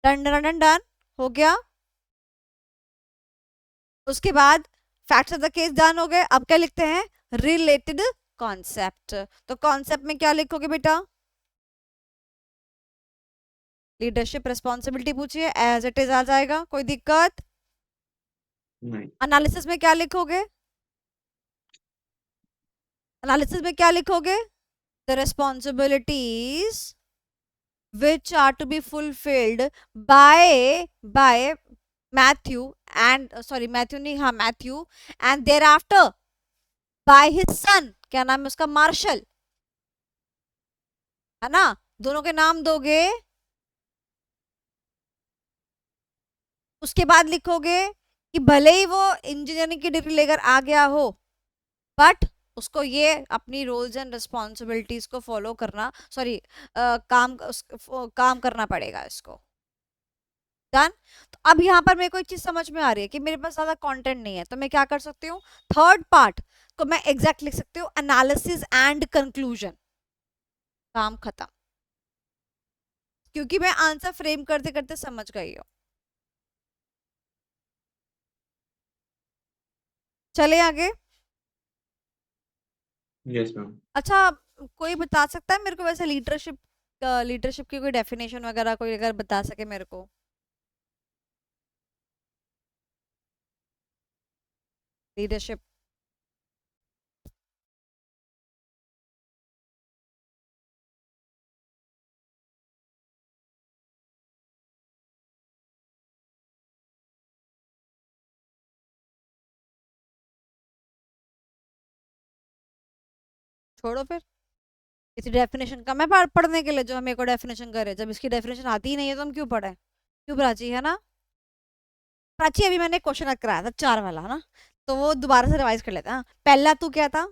Done done done done हो गया। उसके बाद facts of the case done हो गए। अब क्या लिखते हैं? Related concept. तो कॉन्सेप्ट में क्या लिखोगे बेटा? लीडरशिप रिस्पॉन्सिबिलिटी पूछिए, एज इट इज आ जाएगा, कोई दिक्कत नहीं, एनालिसिस में क्या लिखोगे? एनालिसिस में क्या लिखोगे? The responsibilities which are to be fulfilled by Matthew and sorry Matthew नहीं, हाँ Matthew and thereafter by his son, क्या नाम है उसका, मार्शल, है ना, दोनों के नाम दोगे, उसके बाद लिखोगे कि भले ही वो इंजीनियरिंग की डिग्री लेकर आ गया हो बट उसको ये अपनी रोल्स एंड रिस्पॉन्सिबिलिटीज को फॉलो करना, सॉरी काम करना पड़ेगा इसको। डन। तो अब यहाँ पर मेरे को एक चीज समझ में आ रही है कि मेरे पास ज्यादा कंटेंट नहीं है, तो मैं क्या कर सकती हूँ, थर्ड पार्ट को मैं एग्जैक्ट लिख सकती हूँ, एनालिसिस एंड कंक्लूजन, काम खत्म, क्योंकि मैं आंसर फ्रेम करते करते समझ गई हूँ। चले आगे। Yes, ma'am. अच्छा, कोई बता सकता है मेरे को वैसे लीडरशिप की कोई डेफिनेशन वगैरह कोई अगर बता सके मेरे को। लीडरशिप, छोड़ो फिर, इसी डेफिनेशन का मैं पढ़ने के लिए जो मेरे को डेफिनेशन करे, जब इसकी डेफिनेशन आती ही नहीं है तो हम क्यों पढ़े, क्यों प्राची, है ना। प्राची अभी मैंने क्वेश्चन कराया था 4 वाला, है ना, तो वो दोबारा से रिवाइज कर लेते हैं। पहला तू क्या था,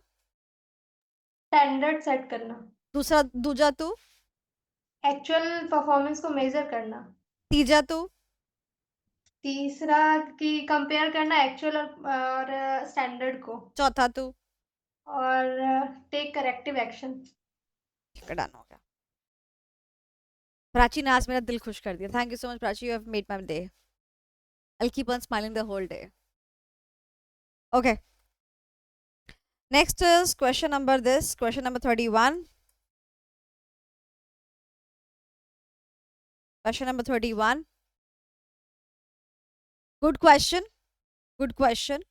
स्टैंडर्ड सेट करना, दूजा तू, एक्चुअल परफॉर्मेंस को मेजर करना, तीजा तू, तीसरा कि कंपेयर करना एक्चुअल और स्टैंडर्ड को, चौथा तू, और टेक करेक्टिव एक्शन। डन हो गया। प्राची ने आज मेरा दिल खुश कर दिया, thank you so much Prachi, you have made my day, I keep on smiling the whole day. Okay, next is question number 31. Question number 31. Good question. Good question.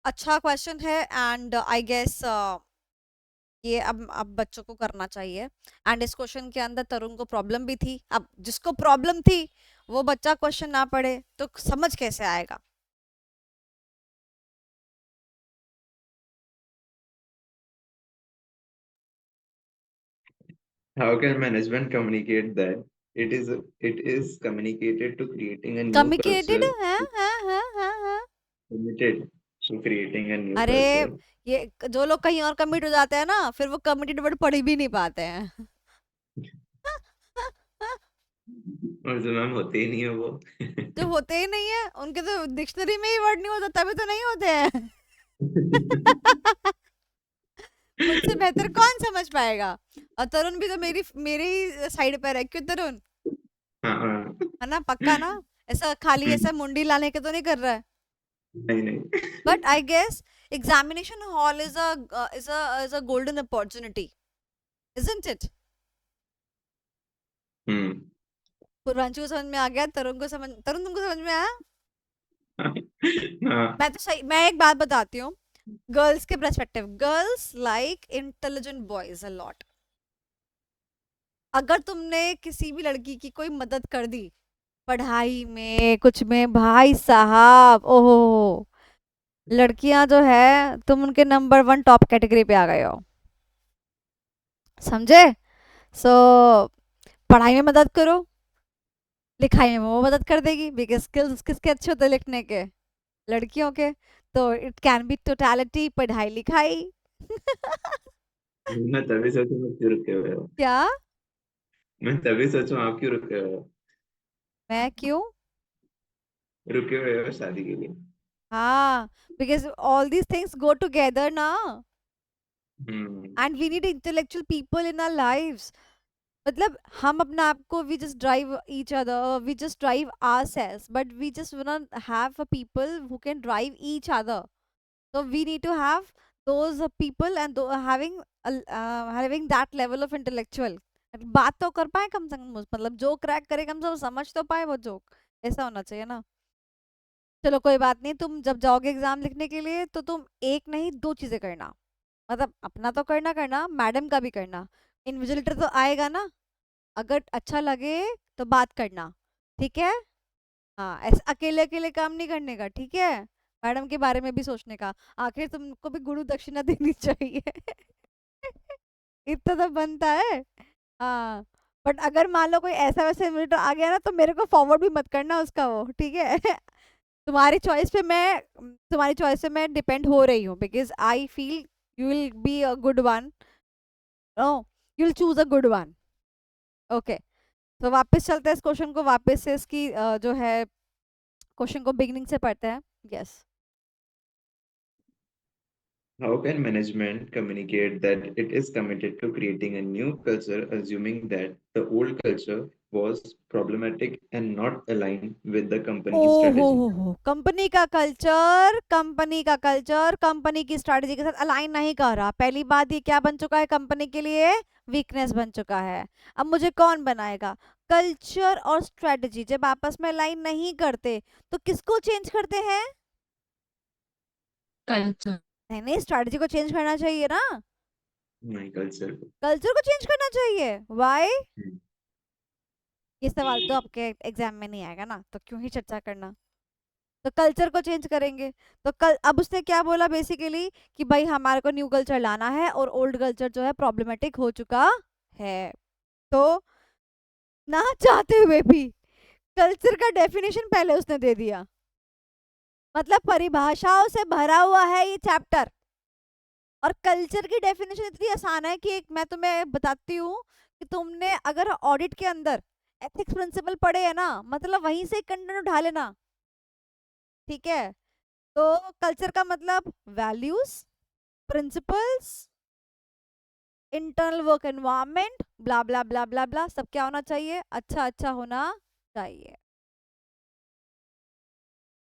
अच्छा क्वेश्चन है एंड आई गेस ये अब बच्चों को करना चाहिए। And इस question के अंदर तरुण को प्रॉब्लम भी थी, अब जिसको प्रॉब्लम थी वो बच्चा क्वेश्चन ना पढ़े तो समझ कैसे आएगा। How can management communicate that? It is communicated to creating a new communicated culture. है। Committed to creating a new अरे culture. ये जो लोग कहीं और कमिट हो जाते हैं ना, फिर वो कमिटेड वर्ड पढ़ भी नहीं पाते हैं। और जो मैम होते ही नहीं है वो। जो होते ही नहीं है उनके तो डिक्शनरी में ही वर्ड नहीं होता, तभी तो नहीं होते हैं। मुझसे बेहतर कौन समझ पाएगा। और तरुण भी तो मेरी साइड पर है, क्यों तरुण, हाँ, है ना, पक्का ना, ऐसा खाली ऐसा मुंडी लाने के तो नहीं कर रहा है। नहीं नहीं। But I guess examination hall is a golden opportunity, isn't it. Purvanshu को समझ में आ गया, तरुण तुमको समझ में आया। हाँ। मैं तो सही, मैं एक बात बताती हूँ, गर्ल्स के perspective, girls like intelligent boys a lot. अगर तुमने किसी भी लड़की की कोई मदद कर दी पढ़ाई में कुछ में, भाई साहब ओहो, लड़कियां जो है तुम उनके नंबर 1 टॉप कैटेगरी पे आ गए हो, समझे। सो पढ़ाई में मदद करो, लिखाई में वो मदद कर देगी, बिकॉज स्किल्स किसके अच्छे होते हैं लिखने के, लड़कियों के। तो इट कैन बी टोटलिटी पढ़ाई लिखाई। मैं तभी सोचूं आप क्यों रुके हुए हो। क्या, मैं तभी सोचूं आप क्यों रुके हो, मैं क्यों, रुके हुए हो शादी के लिए। हाँ, because all these things go together ना, hmm. And we need intellectual people in our lives. मतलब हम अपने आप को we just drive each other, we just drive ourselves, but we just want have a people who can drive each other. So we need to have those people and having that level of intellectual, बात तो कर पाए कम से कम, मतलब जो crack करे कम से कम समझ तो पाए वो जोक, ऐसा होना चाहिए ना। चलो कोई बात नहीं, तुम जब जाओगे एग्जाम लिखने के लिए तो तुम एक नहीं 2 चीजें करना, मतलब अपना तो करना मैडम का भी करना। इन्विजिलेटर तो आएगा ना, अगर अच्छा लगे तो बात करना, ठीक है। हाँ, ऐसे अकेले अकेले काम नहीं करने का, ठीक है। मैडम के बारे में भी सोचने का, आखिर तुमको भी गुरु दक्षिणा देनी चाहिए। इतना तो बनता है। हाँ, बट अगर मान लो कोई ऐसा वैसा इन्विटेटर आ गया ना, तो मेरे को फॉरवर्ड भी मत करना उसका, वो ठीक है। तुम्हारी चॉइस पे मैं डिपेंड हो रही हूँ, because I feel you will be a good one. No, you will choose a good one. Okay, तो वापस चलते हैं इस क्वेश्चन को, वापस से इसकी जो है क्वेश्चन को बिगनिंग से पढ़ते हैं। Yes. How can management communicate that it is committed to creating a new culture, assuming that the old culture was problematic and not aligned with the company's ओहो strategy? हो, कंपनी की strategy के साथ align नहीं कर रहा। पहली बात, ये क्या बन चुका है कंपनी के लिए? वीकनेस बन चुका है। अब मुझे कौन बनाएगा? कल्चर और स्ट्रेटजी जब आपस में अलाइन नहीं करते तो किसको चेंज करते हैं? Culture. नहीं नहीं, स्ट्रेटजी को चेंज करना चाहिए ना, My culture. कल्चर को चेंज करना चाहिए। व्हाई? Hmm. ये सवाल तो आपके एग्जाम में नहीं आएगा ना, तो क्यों ही चर्चा करना। तो कल्चर को चेंज करेंगे। तो कल अब उसने क्या बोला बेसिकली, कि भाई हमारे को न्यू कल्चर लाना है और ओल्ड कल्चर जो है प्रॉब्लमेटिक हो चुका है। तो ना चाहते हुए भी कल्चर का डेफिनेशन पहले उसने दे दिया। मतलब परिभाषाओं से भरा हुआ है ये चैप्टर। और कल्चर की डेफिनेशन इतनी आसान है कि एक मैं तुम्हें बताती हूँ कि तुमने अगर ऑडिट के अंदर एथिक्स प्रिंसिपल पढ़े है ना, मतलब वहीं से कंटेंट उठा लेना, ठीक है। तो कल्चर का मतलब values, principles, internal work environment, bla bla bla bla bla, सब क्या होना चाहिए? अच्छा अच्छा होना चाहिए।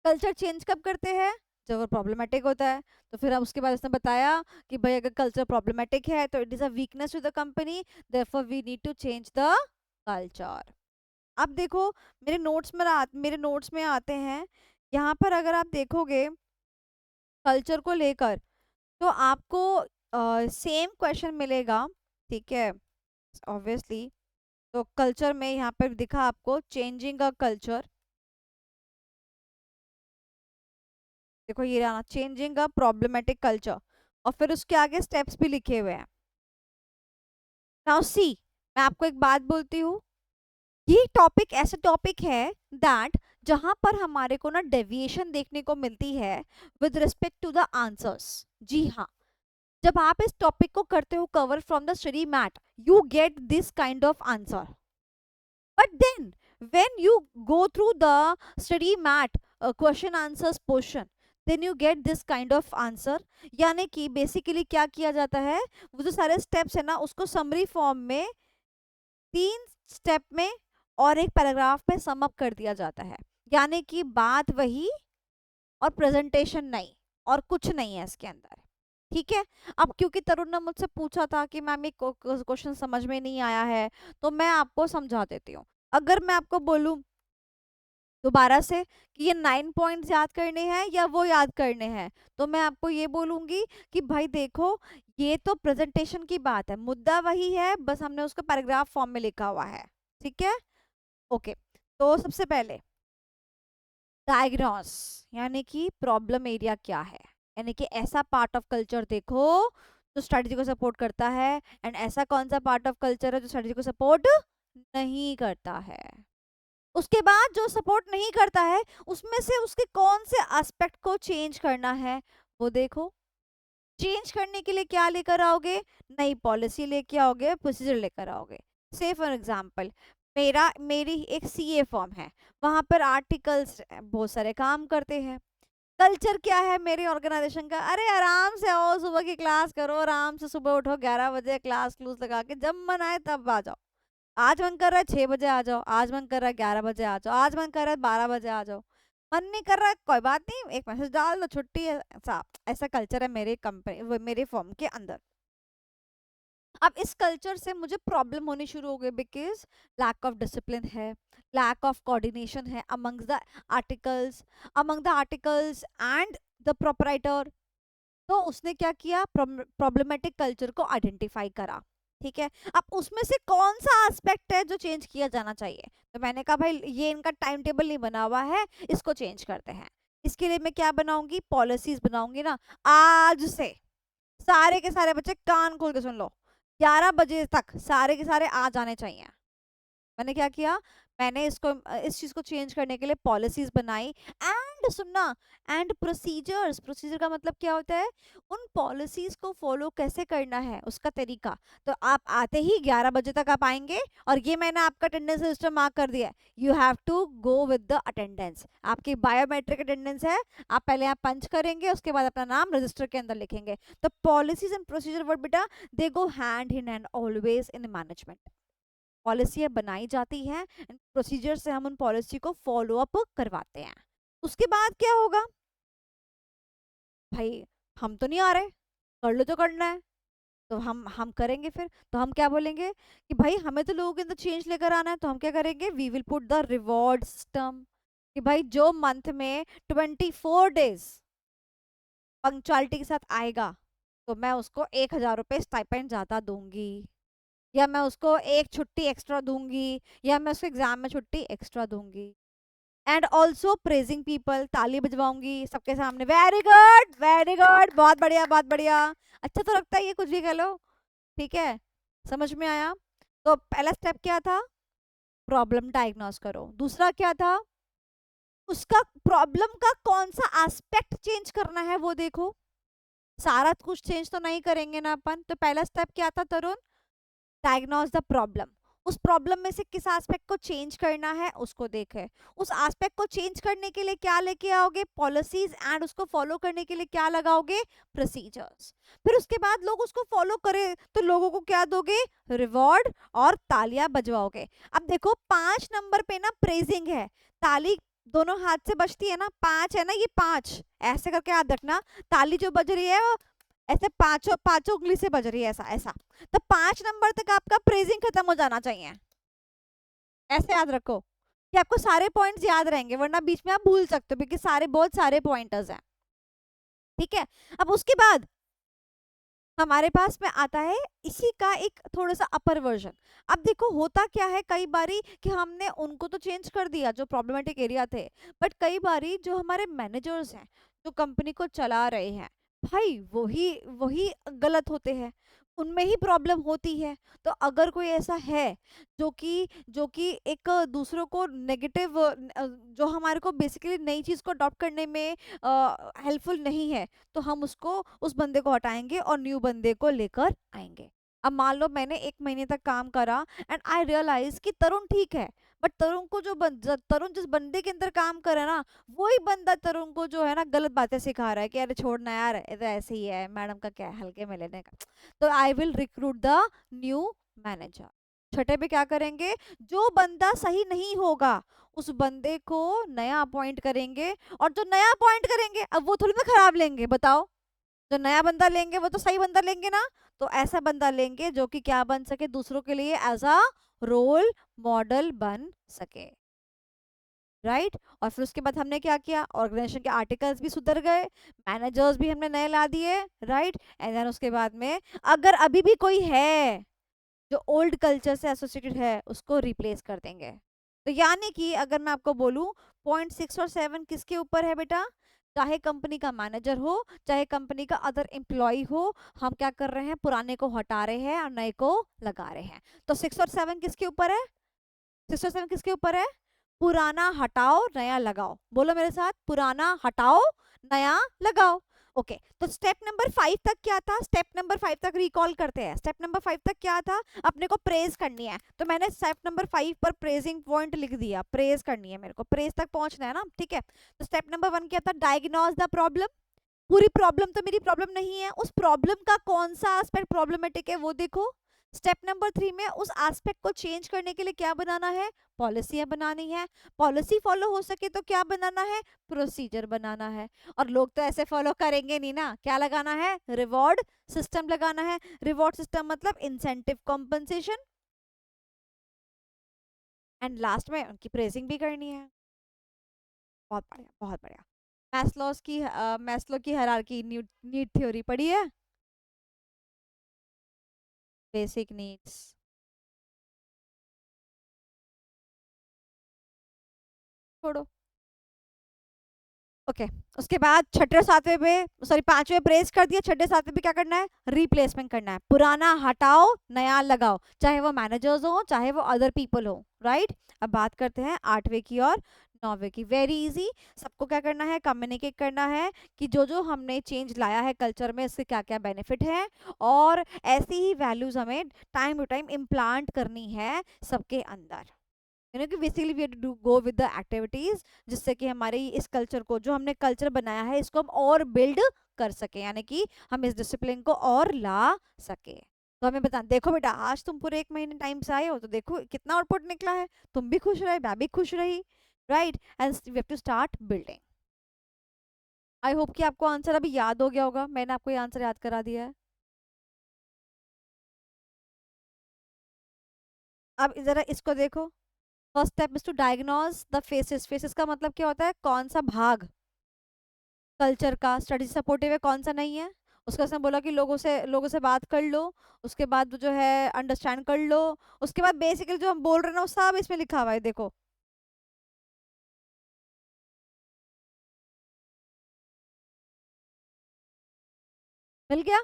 कल्चर चेंज कब करते हैं? जब वो प्रॉब्लमेटिक होता है। तो फिर अब उसके बाद उसने बताया कि भाई अगर कल्चर प्रॉब्लमेटिक है तो it is a weakness to the company, therefore we need to change the culture. अब देखो, मेरे नोट्स में आते हैं, यहाँ पर अगर आप देखोगे कल्चर को लेकर, तो आपको सेम क्वेश्चन मिलेगा, ठीक है, ऑब्वियसली। तो कल्चर में यहाँ पर दिखा आपको चेंजिंग अ कल्चर, देखो ये रहा, चेंजिंग अ प्रॉब्लमेटिक कल्चर, और फिर उसके आगे स्टेप्स भी लिखे हुए हैं। नाउ सी, मैं आपको एक बात बोलती हूँ, ये टॉपिक ऐसा टॉपिक है दैट जहां पर हमारे को ना डेविएशन देखने को मिलती है with respect to the answers. जी हाँ, जब आप इस टॉपिक को करते हो cover from the study mat, you get this kind of answer. But then when you go through the study mat question answers portion, then you get this kind of answer। यानी कि basically क्या किया जाता है, वो जो सारे steps है ना उसको समरी फॉर्म में 3 स्टेप में और एक पैराग्राफ में सम अप कर दिया जाता है। यानी कि बात वही और प्रेजेंटेशन नहीं, और कुछ नहीं है इसके अंदर, ठीक है। अब क्योंकि तरुण ने मुझसे पूछा था कि मैम ये क्वेश्चन समझ में नहीं आया है, तो मैं आपको समझा देती हूँ। अगर मैं आपको बोलूं दोबारा से कि ये 9 पॉइंट्स याद करने हैं या वो याद करने हैं, तो मैं आपको ये बोलूंगी कि भाई देखो, ये तो प्रेजेंटेशन की बात है, मुद्दा वही है, बस हमने उसको पैराग्राफ फॉर्म में लिखा हुआ है, ठीक है। ओके, तो सबसे पहले डायग्नोस, यानी कि प्रॉब्लम एरिया क्या है, यानी कि ऐसा पार्ट ऑफ कल्चर देखो जो स्ट्रेटजी को सपोर्ट करता है, एंड ऐसा कौन सा पार्ट ऑफ कल्चर है जो स्ट्रेटजी को सपोर्ट नहीं करता है। उसके बाद जो सपोर्ट नहीं करता है उसमें से उसके कौन से एस्पेक्ट को चेंज करना है वो देखो। चेंज करने के लिए क्या लेकर आओगे? नई पॉलिसी लेके आओगे, प्रोसीजर लेकर आओगे। से फॉर एग्जांपल, मेरी एक सीए फॉर्म है, वहां पर आर्टिकल्स बहुत सारे काम करते हैं। कल्चर क्या है मेरी ऑर्गेनाइजेशन का? अरे आराम से आओ, सुबह की क्लास करो, आराम से सुबह उठो 11 बजे, क्लास क्लूस लगा के जब मन आए तब आ जाओ। आज मन कर रहा है 6 बजे आ जाओ, आज मन कर रहा है 11 बजे आ जाओ, आज मन कर रहा है 12 बजे आ जाओ, मन नहीं कर रहा है कोई बात नहीं, एक मैसेज डाल दो, छुट्टी है। ऐसा ऐसा कल्चर है मेरे कंपनी मेरे फॉर्म के अंदर। अब इस कल्चर से मुझे प्रॉब्लम होनी शुरू हो गई, बिकॉज लैक ऑफ डिसिप्लिन है, लैक ऑफ कोऑर्डिनेशन है among the articles and the proprietor. तो उसने क्या किया, प्रॉब्लमेटिक कल्चर को आइडेंटिफाई करा, ठीक है। अब उसमें से कौन सा एस्पेक्ट है जो चेंज किया जाना चाहिए, तो मैंने कहा भाई ये इनका टाइम टेबल नहीं बना हुआ है, इसको चेंज करते हैं। इसके लिए मैं क्या बनाऊंगी, पॉलिसीज बनाऊंगी ना। आज से सारे के सारे बच्चे कान खोल के सुन लो, 11 बजे तक सारे के सारे आ जाने चाहिए। मैंने क्या किया, मैंने इसको इस चीज को चेंज करने के लिए पॉलिसीज बनाई एंड सुनना, एंड प्रोसीजर्स। प्रोसीजर का मतलब क्या होता है, उन पॉलिसीज को फॉलो कैसे करना है उसका तरीका। तो आप आते ही 11 बजे तक आप आएंगे, और ये मैंने आपका अटेंडेंस सिस्टम मार्क कर दिया है, you have to go with the attendance. आपकी बायोमेट्रिक अटेंडेंस है, आप पहले आप पंच करेंगे, उसके बाद अपना नाम रजिस्टर के अंदर लिखेंगे। तो पॉलिसीज एंड प्रोसीजर वर्ड बेटा, they go hand in hand always in management. पॉलिसियाँ बनाई जाती हैं एंड प्रोसीजर से हम उन पॉलिसी को फॉलो अप करवाते हैं। उसके बाद क्या होगा, भाई हम तो नहीं आ रहे, कर लो जो करना है, तो हम करेंगे। फिर तो हम क्या बोलेंगे कि भाई हमें तो लोगों के अंदर चेंज लेकर आना है, तो हम क्या करेंगे, we will put the reward system, कि भाई जो मंथ में 24 डेज पंक्चुअलिटी के साथ आएगा, तो मैं उसको 1,000 रुपये स्टाइपेंड ज़्यादा दूंगी, या मैं उसको एक छुट्टी एक्स्ट्रा दूंगी, या मैं उसको एग्जाम में छुट्टी एक्स्ट्रा दूंगी। एंड ऑल्सो प्रेजिंग पीपल, ताली बजवाऊंगी सबके सामने, वेरी गुड वेरी गुड, बहुत बढ़िया बहुत बढ़िया। अच्छा तो लगता है ये, कुछ भी कह लो, ठीक है, समझ में आया। तो पहला स्टेप क्या था, प्रॉब्लम डायग्नोस करो। दूसरा क्या था, उसका प्रॉब्लम का कौन सा एस्पेक्ट चेंज करना है वो देखो। सारा कुछ चेंज तो नहीं करेंगे ना अपन, तो पहला स्टेप क्या था तरुण, डायग्नोज द प्रॉब्लम। उस प्रॉब्लम में से किस एस्पेक्ट को चेंज करना है उसको देखे। उस एस्पेक्ट को चेंज करने के लिए क्या लेके आओगे, पॉलिसीज, एंड उसको फॉलो करने के लिए क्या लगाओगे, प्रोसीजर्स। फिर उसके बाद लोग उसको फॉलो करें तो लोगों को क्या दोगे, रिवॉर्ड और तालियां बजवाओगे। अब देखो 5 नंबर पे ना प्रेजिंग है, ताली दोनों हाथ से बजती है ना, 5 है ना, ये 5 ऐसे करके याद रखना, ताली जो बज रही है वो ऐसे पांचों पांचों उंगली से बज रही है, ऐसा ऐसा। तो 5 नंबर तक आपका प्रेजिंग खत्म हो जाना चाहिए, ऐसे याद रखो कि आपको सारे पॉइंट्स याद रहेंगे, वरना बीच में आप भूल सकते हो, क्योंकि सारे बहुत सारे पॉइंटर्स हैं, ठीक है। अब उसके बाद हमारे पास में आता है इसी का एक थोड़ा सा अपर वर्जन। अब देखो होता क्या है, कई बारी कि हमने उनको तो चेंज कर दिया जो प्रॉब्लमेटिक एरिया थे, बट कई बारी जो हमारे मैनेजर्स हैं, जो कंपनी को चला रहे हैं, भाई वही वही गलत होते हैं, उनमें ही प्रॉब्लम होती है। तो अगर कोई ऐसा है जो कि एक दूसरों को नेगेटिव, जो हमारे को बेसिकली नई चीज़ को अडॉप्ट करने में हेल्पफुल नहीं है, तो हम उसको उस बंदे को हटाएंगे और न्यू बंदे को लेकर आएंगे। अब मान लो मैंने 1 महीने तक काम करा एंड आई रियलाइज कि तरुण ठीक है, बट तरुण को तरुण जिस बंदे के अंदर काम करे ना, वही बंदा तरुण को जो है ना गलत बातें सिखा रहा है कि अरे छोड़ना यार, ये तो ऐसे ही है, मैडम का क्या है, हल्के में लेने का। तो I will recruit the new manager. छठे पे क्या करेंगे, जो बंदा सही नहीं होगा उस बंदे को नया अपॉइंट करेंगे, और जो नया अपॉइंट करेंगे अब वो थोड़ी ना खराब लेंगे, बताओ, जो नया बंदा लेंगे वो तो सही बंदा लेंगे ना। तो ऐसा बंदा लेंगे जो कि क्या बन सके, दूसरों के लिए एज अ रोल मॉडल बन सके, राइट। और फिर उसके बाद हमने क्या किया, ऑर्गेनाइजेशन के आर्टिकल्स भी सुधर गए, मैनेजर्स भी हमने नए ला दिए, राइट। एंड देन उसके बाद में अगर अभी भी कोई है जो ओल्ड कल्चर से एसोसिएटेड है, उसको रिप्लेस कर देंगे। तो यानी कि अगर मैं आपको बोलूं, पॉइंट 6 और 7 किसके ऊपर है बेटा, चाहे कंपनी का मैनेजर हो, चाहे कंपनी का अदर एम्प्लॉय हो, हम क्या कर रहे हैं, पुराने को हटा रहे हैं और नए को लगा रहे हैं। तो 6 और 7 किसके ऊपर है, 6 और 7 किसके ऊपर है, पुराना हटाओ नया लगाओ। बोलो मेरे साथ, पुराना हटाओ नया लगाओ। ओके तो स्टेप नंबर 5 तक क्या था, स्टेप नंबर 5 तक रिकॉल करते हैं। स्टेप नंबर 5 तक क्या था, अपने को प्रेज करनी है, तो मैंने स्टेप नंबर 5 पर प्रेजिंग पॉइंट लिख दिया, प्रेज करनी है, मेरे को प्रेज तक पहुंचना है ना, ठीक है। तो स्टेप नंबर 1 क्या था, डायग्नोज द प्रॉब्लम। पूरी प्रॉब्लम तो मेरी प्रॉब्लम नहीं है, उस प्रॉब्लम का कौन सा एस्पेक्ट प्रॉब्लमेटिक है वो देखो। स्टेप नंबर 3 में उस एस्पेक्ट को चेंज करने के लिए क्या बनाना है, पॉलिसियां बनानी है। पॉलिसी फॉलो हो सके तो क्या बनाना है, प्रोसीजर बनाना है। और लोग तो ऐसे फॉलो करेंगे नहीं ना, क्या लगाना है, रिवॉर्ड सिस्टम लगाना है। रिवॉर्ड सिस्टम मतलब इंसेंटिव कॉम्पनसेशन, एंड लास्ट में उनकी प्रेजिंग भी करनी है। बहुत बढ़िया बहुत बढ़िया। मैस्लो की हायरार्की नीड थ्योरी पढ़ी है, बेसिक नीड्स। छोड़ो। ओके उसके बाद छठे सातवें पे सॉरी पांचवें प्रेस कर दिया, छठे सातवें पे क्या करना है, रिप्लेसमेंट करना है, पुराना हटाओ नया लगाओ, चाहे वो मैनेजर्स हो चाहे वो अदर पीपल हो, राइट। अब बात करते हैं आठवें की और नौवें की। वेरी इजी, सबको क्या करना है, कम्युनिकेट करना है कि जो जो हमने चेंज लाया है कल्चर में इसके क्या क्या बेनिफिट है, और ऐसी ही वैल्यूज हमें टाइम टू टाइम इम्प्लांट करनी है सबके अंदर। कि basically we to go with the activities, जिससे कि हमारे इस कल्चर को, जो हमने कल्चर बनाया है, इसको हम और बिल्ड कर सके, यानी कि हम इस डिसिप्लिन को और ला सके। तो हमें बता, देखो बेटा आज तुम पूरे 1 महीने टाइम से आए हो तो देखो कितना आउटपुट निकला है, तुम भी खुश रहे, मैं भी खुश रही, right. And we have to start building. I hope कि आपको आंसर अभी याद हो गया होगा, मैंने आपको ये आंसर याद करा दिया है। अब जरा इसको देखो, first step is to diagnose the phases. Phases का मतलब क्या होता है, कौन सा भाग कल्चर का स्टडी सपोर्टिव है, कौन सा नहीं है। उसका उसने बोला कि लोगों से बात कर लो, उसके बाद जो है अंडरस्टैंड कर लो, उसके बाद बेसिकली जो हम बोल रहे हैं ना वो सब इसमें लिखा हुआ है, देखो। मिल गया।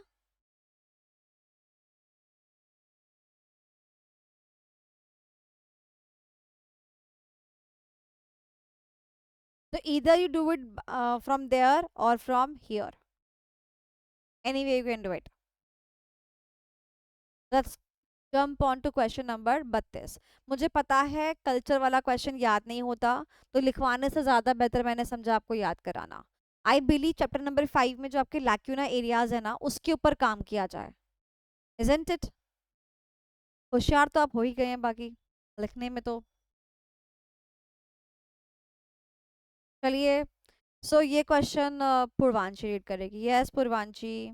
तो either you do it from there or from here, any way you can do it। let's jump on to question number 32। मुझे पता है कल्चर वाला क्वेश्चन याद नहीं होता, तो लिखवाने से ज्यादा बेहतर मैंने समझा आपको याद कराना। आई बिलीव चैप्टर नंबर 5 में जो आपके लैक्यूना एरियाज है ना उसके ऊपर काम किया जाए, इजंट इट। होशियार तो आप हो ही गए हैं, बाकी लिखने में तो। चलिए, सो ये क्वेश्चन पूर्वांशी रीड करेगी। यस पूर्वांशी।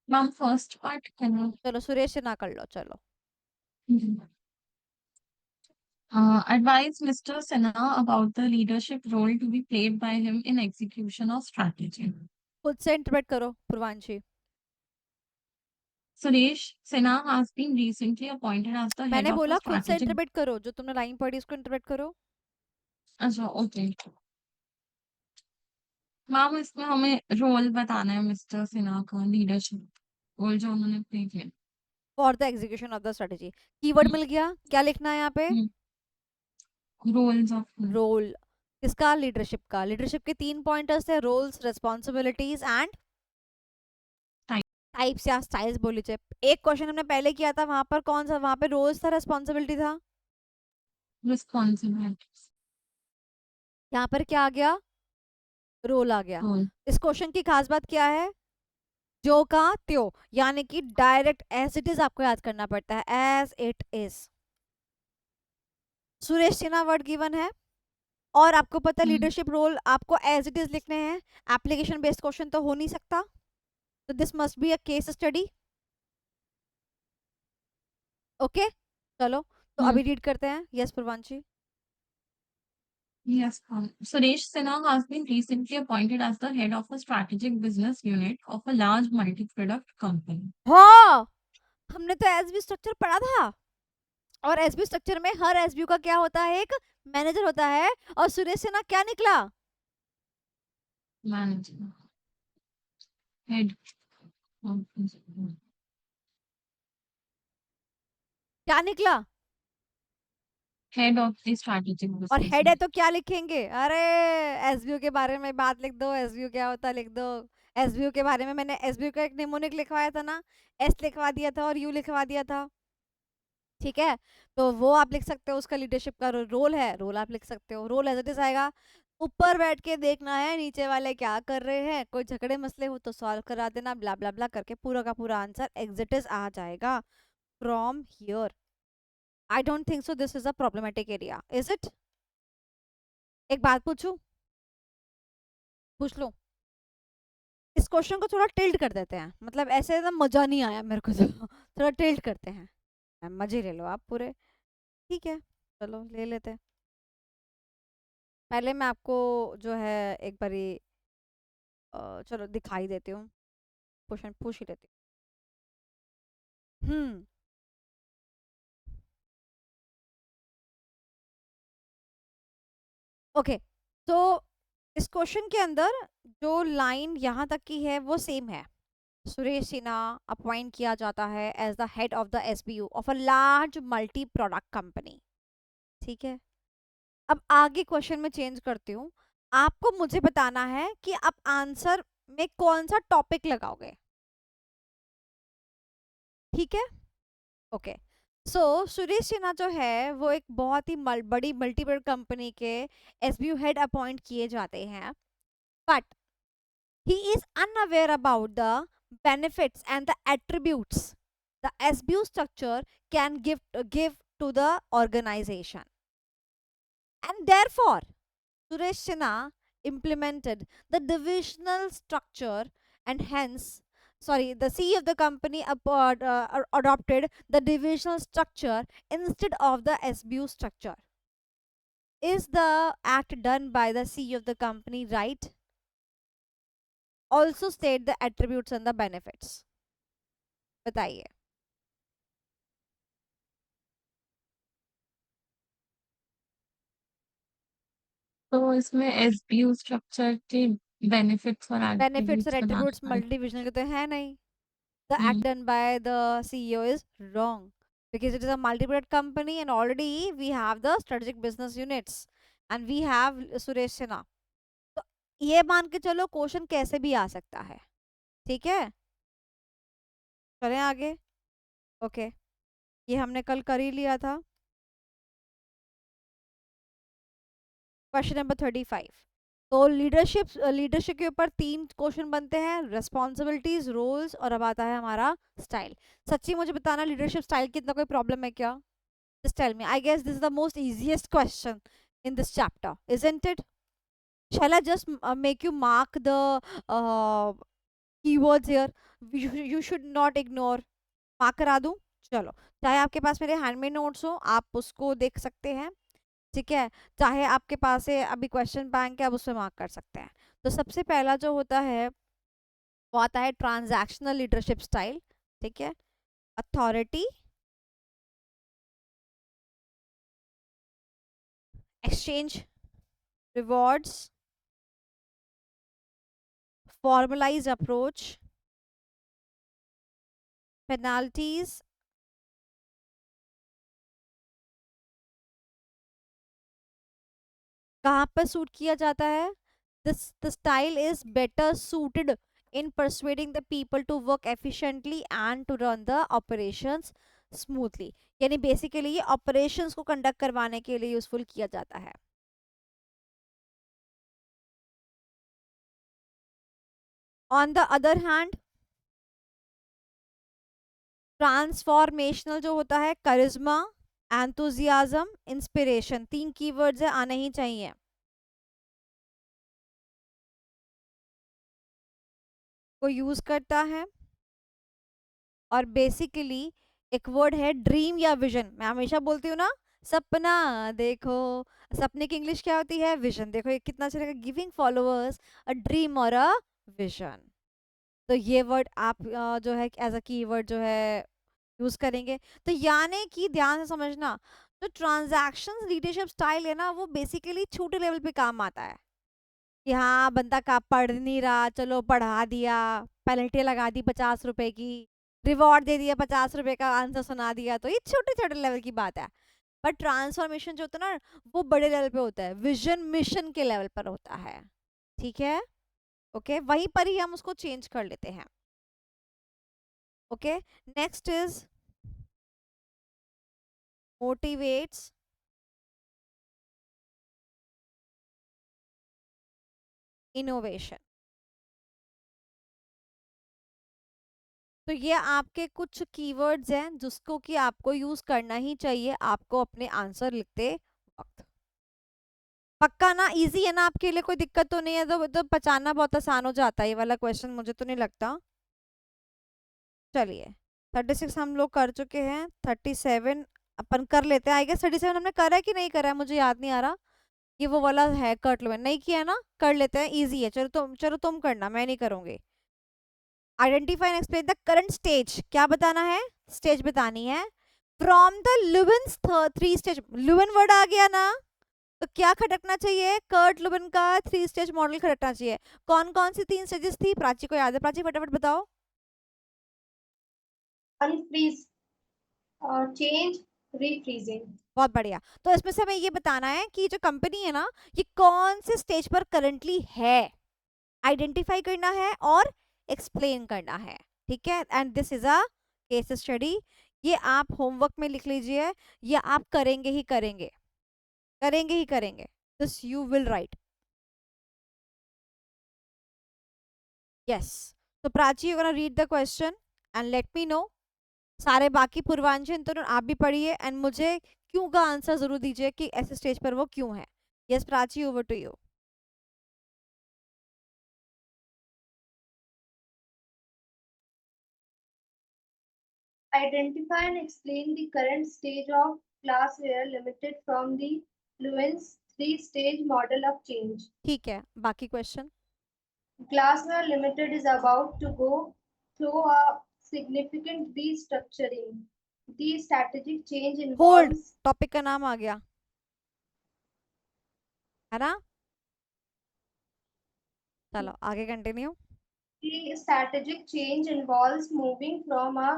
मैम फर्स्ट पार्ट करना। चलो सुरेश से ना कर लो, चलो। Advise Mr. Sinha about the leadership role to be played by him in execution of strategy. खुद से इंटरप्रेट करो पूर्वांशी। Suresh Sinha has been recently appointed as the head मैंने of a बोला खुद से strategic. इंटरप्रेट करो, जो तुमने लाइन पढ़ी उसको इंटरप्रेट करो। अच्छा ओके मैम, इसमें हमें रोल बताना है मिस्टर सिन्हा का, लीडरशिप रोल जो उन्होंने प्ले किया। For the execution of the strategy, keyword मिल गया, क्या लिखना है यहाँ पे, रोल्स ऑफ रोल। किसका, लीडरशिप का। लीडरशिप के 3 पॉइंटर्स थे, रोल्स, रिस्पॉन्सिबिलिटीज एंड टाइप्स या स्टाइल्स बोल लीजिए। एक क्वेश्चन हमने पहले किया था, वहां पर कौन सा, वहां पे रोल्स था, रिस्पॉन्सिबिलिटी था, रिस्पॉन्सिबिलिटीज। यहाँ पर क्या आ गया, रोल आ गया। रोल इस क्वेश्चन की खास बात क्या है, जो का त्यो, यानी कि डायरेक्ट एज इट इज आपको याद करना पड़ता है, as it is. Suresh Sinha word given है, और आपको पता है लीडरशिप रोल आपको एज इट इज लिखने हैं, एप्लीकेशन बेस्ड क्वेश्चन तो हो नहीं सकता, तो this must be a case study. Okay चलो, तो अभी रीड करते हैं। Yes पूर्वांशी। Yes, Suresh Sinha has been recently appointed as the head of a strategic business unit of a large multi-product company. हाँ, हमने तो एसबी स्ट्रक्चर पढ़ा था, और एसबी स्ट्रक्चर में हर एसबी का क्या होता है, एक मैनेजर होता है, और सुरेश सिन्हा क्या निकला, Manager, head of क्या निकला, head of the strategic और business हेड है unit. तो क्या लिखेंगे, अरे एसबीओ के बारे में बात लिख दो, एसबीओ क्या होता है लिख दो। एसबीओ के बारे में मैंने एसबीओ का एक निमोनिक लिखवाया था ना, एस लिखवा दिया था और यू लिखवा दिया था, ठीक है। तो वो आप लिख सकते हो, उसका लीडरशिप का रोल है, रोल आप लिख सकते हो, रोल एज इट इज आएगा। ऊपर बैठ के देखना है नीचे वाले क्या कर रहे हैं, कोई झगड़े मसले हो तो सॉल्व करा देना, ब्ला ब्ला ब्ला करके पूरा का पूरा आंसर एग्जिट आ जाएगा from here. I don't think so this is a problematic area, is it. एक बात पूछूं, पूछ लो। इस क्वेश्चन को थोड़ा टिल्ट कर देते हैं, मतलब ऐसे ना मजा नहीं आया मेरे को तो थोड़ा टिल्ट करते हैं, मजे ले लो आप पूरे, ठीक है। चलो ले लेते हैं। पहले मैं आपको जो है एक बारी चलो दिखाई देती हूँ, क्वेश्चन पूछ ही लेती हूँ। हम्म ओके, तो इस क्वेश्चन के अंदर जो लाइन यहाँ तक की है वो सेम है। सुरेश सिन्हा अपॉइंट किया जाता है as the head of the SBU of a large multi product company. ठीक है, अब आगे क्वेश्चन में चेंज करती हूँ। आपको मुझे बताना है कि आप आंसर में कौन सा टॉपिक लगाओगे। ठीक है, ओके। सो सुरेश सिन्हा जो है वो एक बहुत ही बड़ी मल्टीपल कंपनी के एसबीयू हेड अपॉइंट किए जाते हैं, but he is unaware about the benefits and the attributes the SBU structure can give to the organization, and therefore Suresh Sinha implemented the divisional structure, and hence, sorry, the CEO of the company adopted the divisional structure instead of the SBU structure. Is the act done by the CEO of the company right? Also state the attributes and the benefits. बताइए। तो इसमें SBU structure के benefits और benefits और attributes attributes बताना multi divisional के तो है नहीं। द है। act done by the CEO is wrong because it is a multi-product company and already we have the strategic business units and we have Suresh Sinha. तो ये मान के चलो क्वेश्चन कैसे भी आ सकता है। ठीक है, चलें आगे। ओके, ये हमने कल कर ही लिया था। Question number 35। तो लीडरशिप के ऊपर 3 क्वेश्चन बनते हैं, रेस्पॉन्सिबिलिटीज, रोल्स, और अब आता है हमारा स्टाइल। सच्ची मुझे बताना, लीडरशिप स्टाइल की इतना कोई प्रॉब्लम है क्या? Just tell me. I guess this is the most easiest question in this chapter, isn't it? Shall I just make you mark the keywords here? You should not ignore. Mark करा दूं? चलो, चाहे आपके पास मेरे handmade notes हो आप उसको देख सकते हैं। ठीक है, चाहे आपके पास है अभी क्वेश्चन बैंक है आप उसमें मार्क कर सकते हैं। तो सबसे पहला जो होता है वो आता है ट्रांजैक्शनल लीडरशिप स्टाइल। ठीक है, authority, exchange rewards, formalized approach, penalties, कहाँ पर सूट किया जाता है? the style is better suited in persuading the people to work efficiently and to run the operations smoothly। यानी बेसिकली ये ऑपरेशंस को कंडक्ट करवाने के लिए यूजफुल किया जाता है। On the other hand transformational जो होता है, करिश्मा, एंथुजियाज्म, इंस्पिरेशन, 3 कीवर्ड्स है, आने ही चाहिए। को यूज करता है, और बेसिकली एक वर्ड है ड्रीम या विजन। मैं हमेशा बोलती हूँ ना, सपना देखो, सपने की इंग्लिश क्या होती है? विजन। देखो ये कितना अच्छा लगेगा, गिविंग फॉलोअर्स अ ड्रीम और अ विजन। तो ये वर्ड आप जो है एज अ कीवर्ड जो है यूज करेंगे। तो यानी कि ध्यान से समझना, जो ट्रांजैक्शन लीडरशिप स्टाइल है ना वो बेसिकली छोटे लेवल पे काम आता है कि हाँ बंदा का पढ़ नहीं रहा, चलो पढ़ा दिया, पेनल्टी लगा दी 50 रुपए की, रिवॉर्ड दे दिया 50 रुपए का, आंसर सुना दिया। तो ये छोटे छोटे लेवल की बात है। पर ट्रांसफॉर्मेशन जो होता है ना वो बड़े लेवल पे होता है, विजन मिशन के लेवल पर होता है। ठीक है, ओके, वहीं पर ही हम उसको चेंज कर लेते हैं। Okay, next is motivates, innovation. तो ये आपके कुछ कीवर्ड्स हैं जिसको कि आपको यूज करना ही चाहिए आपको अपने आंसर लिखते वक्त। पक्का ना? इजी है ना आपके लिए? कोई दिक्कत तो नहीं है? तो पहचानना बहुत आसान हो जाता है ये वाला क्वेश्चन, मुझे तो नहीं लगता। चलिए 36 हम लोग कर चुके हैं, 37 अपन कर लेते हैं। आई गेस 37 हमने करा है कि नहीं करा है, मुझे याद नहीं आ रहा। ये वो वाला है, कर लो, नहीं किया ना, कर लेते हैं, इजी है। चलो तुम करना, मैं नहीं करूंगी। Identify and explain the current stage, क्या बताना है, स्टेज बतानी है फ्रॉम द लुबेन्स 3 स्टेज। लुबेन वर्ड आ गया ना, तो क्या खटकना चाहिए, कर्ट लुबेन का 3 स्टेज मॉडल खटकना चाहिए। कौन कौन सी 3 स्टेजेस थी, प्राची को याद है, प्राची फटाफट बताओ। unfreeze, change, refreezing. बहुत बढ़िया। तो इसमें से हमें ये बताना है कि जो कंपनी है ना, ये कौन से स्टेज पर करंटली है, आइडेंटिफाई करना है और एक्सप्लेन करना है, ठीक है। And this is a case study, ये आप होमवर्क में लिख लीजिए, ये आप करेंगे ही करेंगे, करेंगे ही करेंगे, this you will write. Yes, तो Prachi you gonna read the question and let me know. सारे बाकी पूर्वांचल तो आप भी पढ़िए एंड मुझे क्यों का आंसर जरूर दीजिए कि ऐसे स्टेज पर वो क्यों है। Yes Prachi, over to you. Identify and explain the current stage of Glassware Limited from the Lewin's three-stage model of change. ठीक है, बाकी question. Glassware Limited is about to go through a significant restructuring. The strategic change hold, involves topic का नाम आ गया है ना, चलो आगे continue. the strategic change involves moving from a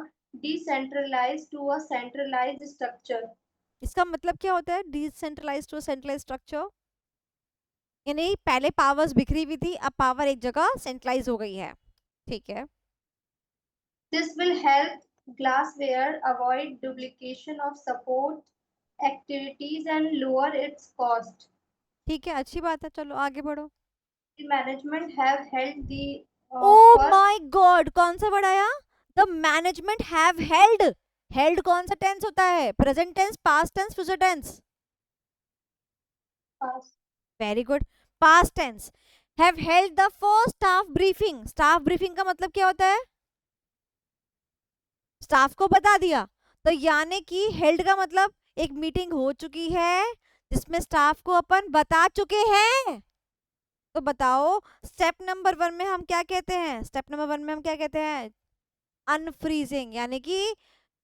decentralized to a centralized structure. इसका मतलब क्या होता है, डिसेंट्रलाइज्ड टू सेंट्रलाइज्ड स्ट्रक्चर, यानी पहले पावर्स बिखरी हुई थी, अब पावर एक जगह सेंट्रलाइज हो गई है, ठीक है। This will help Glassware avoid duplication of support activities and lower its cost. ठीक है, अच्छी बात है, चलो आगे बढ़ो। The management have held the oh first my god, कौन सा वर्ड आया, the management have held. Held कौन सा टेंस होता है, present tense, past tense, future tense, past. Very good, past tense. Have held the first staff briefing, staff briefing का मतलब क्या होता है, स्टाफ को बता दिया, तो यानी कि हेल्ड का मतलब एक मीटिंग हो चुकी है जिसमें स्टाफ को अपन बता चुके हैं। तो बताओ स्टेप नंबर 1 में हम क्या कहते हैं, स्टेप नंबर 1 में हम क्या कहते हैं, अनफ्रीजिंग, यानी कि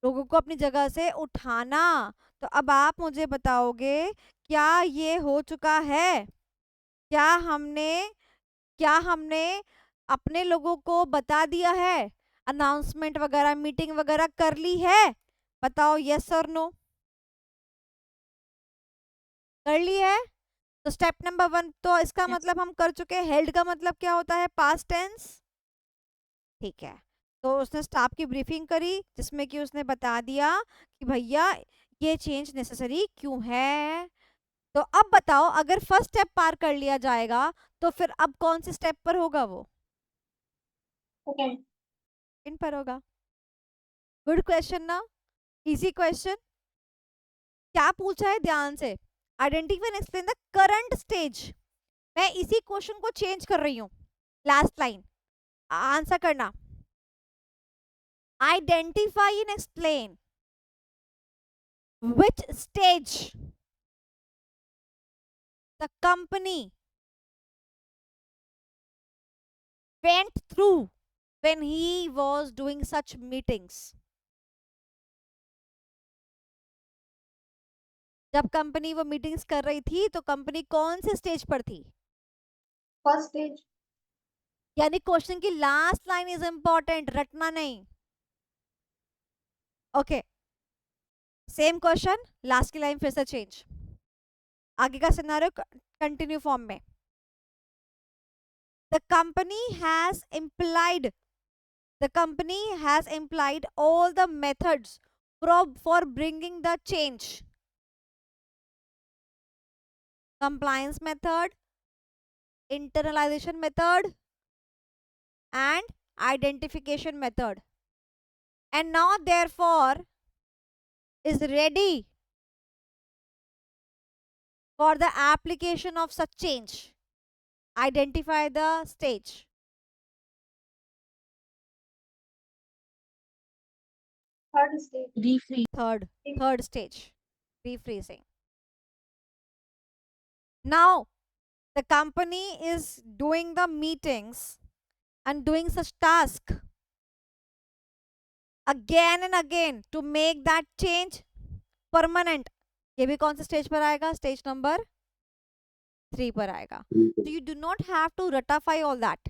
लोगों को अपनी जगह से उठाना। तो अब आप मुझे बताओगे क्या ये हो चुका है, क्या हमने क्या हमने अपने लोगों को बता दिया है, अनाउंसमेंट वगैरह मीटिंग वगैरह कर ली है, बताओ यस और नो, कर ली है। तो स्टेप नंबर 1 तो इसका Yes. मतलब हम कर चुके हैं, हेल्ड का मतलब क्या होता है, पास्ट टेंस, ठीक है। तो उसने स्टाफ की ब्रीफिंग करी जिसमें कि उसने बता दिया कि भैया ये चेंज नेसेसरी क्यों है। तो अब बताओ अगर फर्स्ट स्टेप पार कर लिया जाएगा तो फिर अब कौन से स्टेप पर होगा वो, Second, इन पर होगा। गुड क्वेश्चन ना, इजी क्वेश्चन। क्या पूछा है ध्यान से, identify and explain the current stage. मैं इसी क्वेश्चन को चेंज कर रही हूँ, लास्ट लाइन आंसर करना, identify and explain which stage the company went through when he was doing such meetings। जब कंपनी वो मीटिंग्स कर रही थी तो कंपनी कौन से स्टेज पर थी, first stage, यानी क्वेश्चन की लास्ट लाइन इज इंपॉर्टेंट, रटना नहीं। ओके, सेम क्वेश्चन, लास्ट की लाइन फिर से चेंज, आगे का सिनेरियो कंटिन्यू फॉर्म में। The company has implied the company has implied all the methods for bringing the change, compliance method, internalization method and identification method, and now therefore is ready for the application of such change। Identify the stage, third stage, Refreeze. third stage, refreezing। Now the company is doing the meetings and doing such task again and again to make that change permanent. ये भी कौन से stage पर आएगा? Stage number 3 पर आएगा। So you do not have to ratify all that.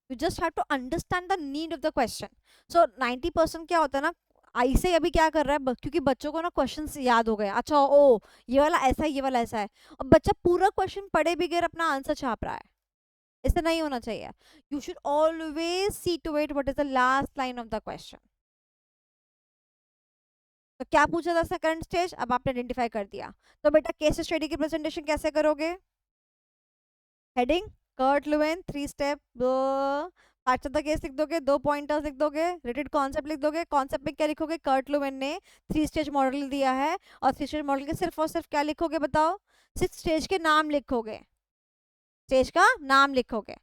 You just have to understand the need of the question. So 90% क्या होता है ना, ऐसे अभी क्या कर रहा है, क्योंकि बच्चों को ना क्वेश्चन याद हो गए, अच्छा ओ ये वाला ऐसा है, ये वाला ऐसा है, अब बच्चा पूरा क्वेश्चन पढ़े बगैर अपना आंसर छाप रहा है। ऐसा नहीं होना चाहिए। You should always see to it what is the last line of the question. तो क्या पूछा था इसका करंट स्टेज, अब आपने आइडेंटिफाई कर दिया। तो बेटा केस स्टडी की प्रेजेंटेशन कैसे करोगे? Heading Kurt Lewin 3 step, fact of the case लिख दोगे, 2 पॉइंटर्स लिख दोगे, रिलेटेड कॉन्सेप्ट लिख दोगे। कॉन्सेप्ट में क्या लिखोगे? कर्ट लुईन ने 3 स्टेज मॉडल दिया है, और 3 स्टेज मॉडल के सिर्फ और सिर्फ क्या लिखोगे बताओ? सिर्फ स्टेज के नाम लिखोगे, स्टेज का नाम लिखोगे।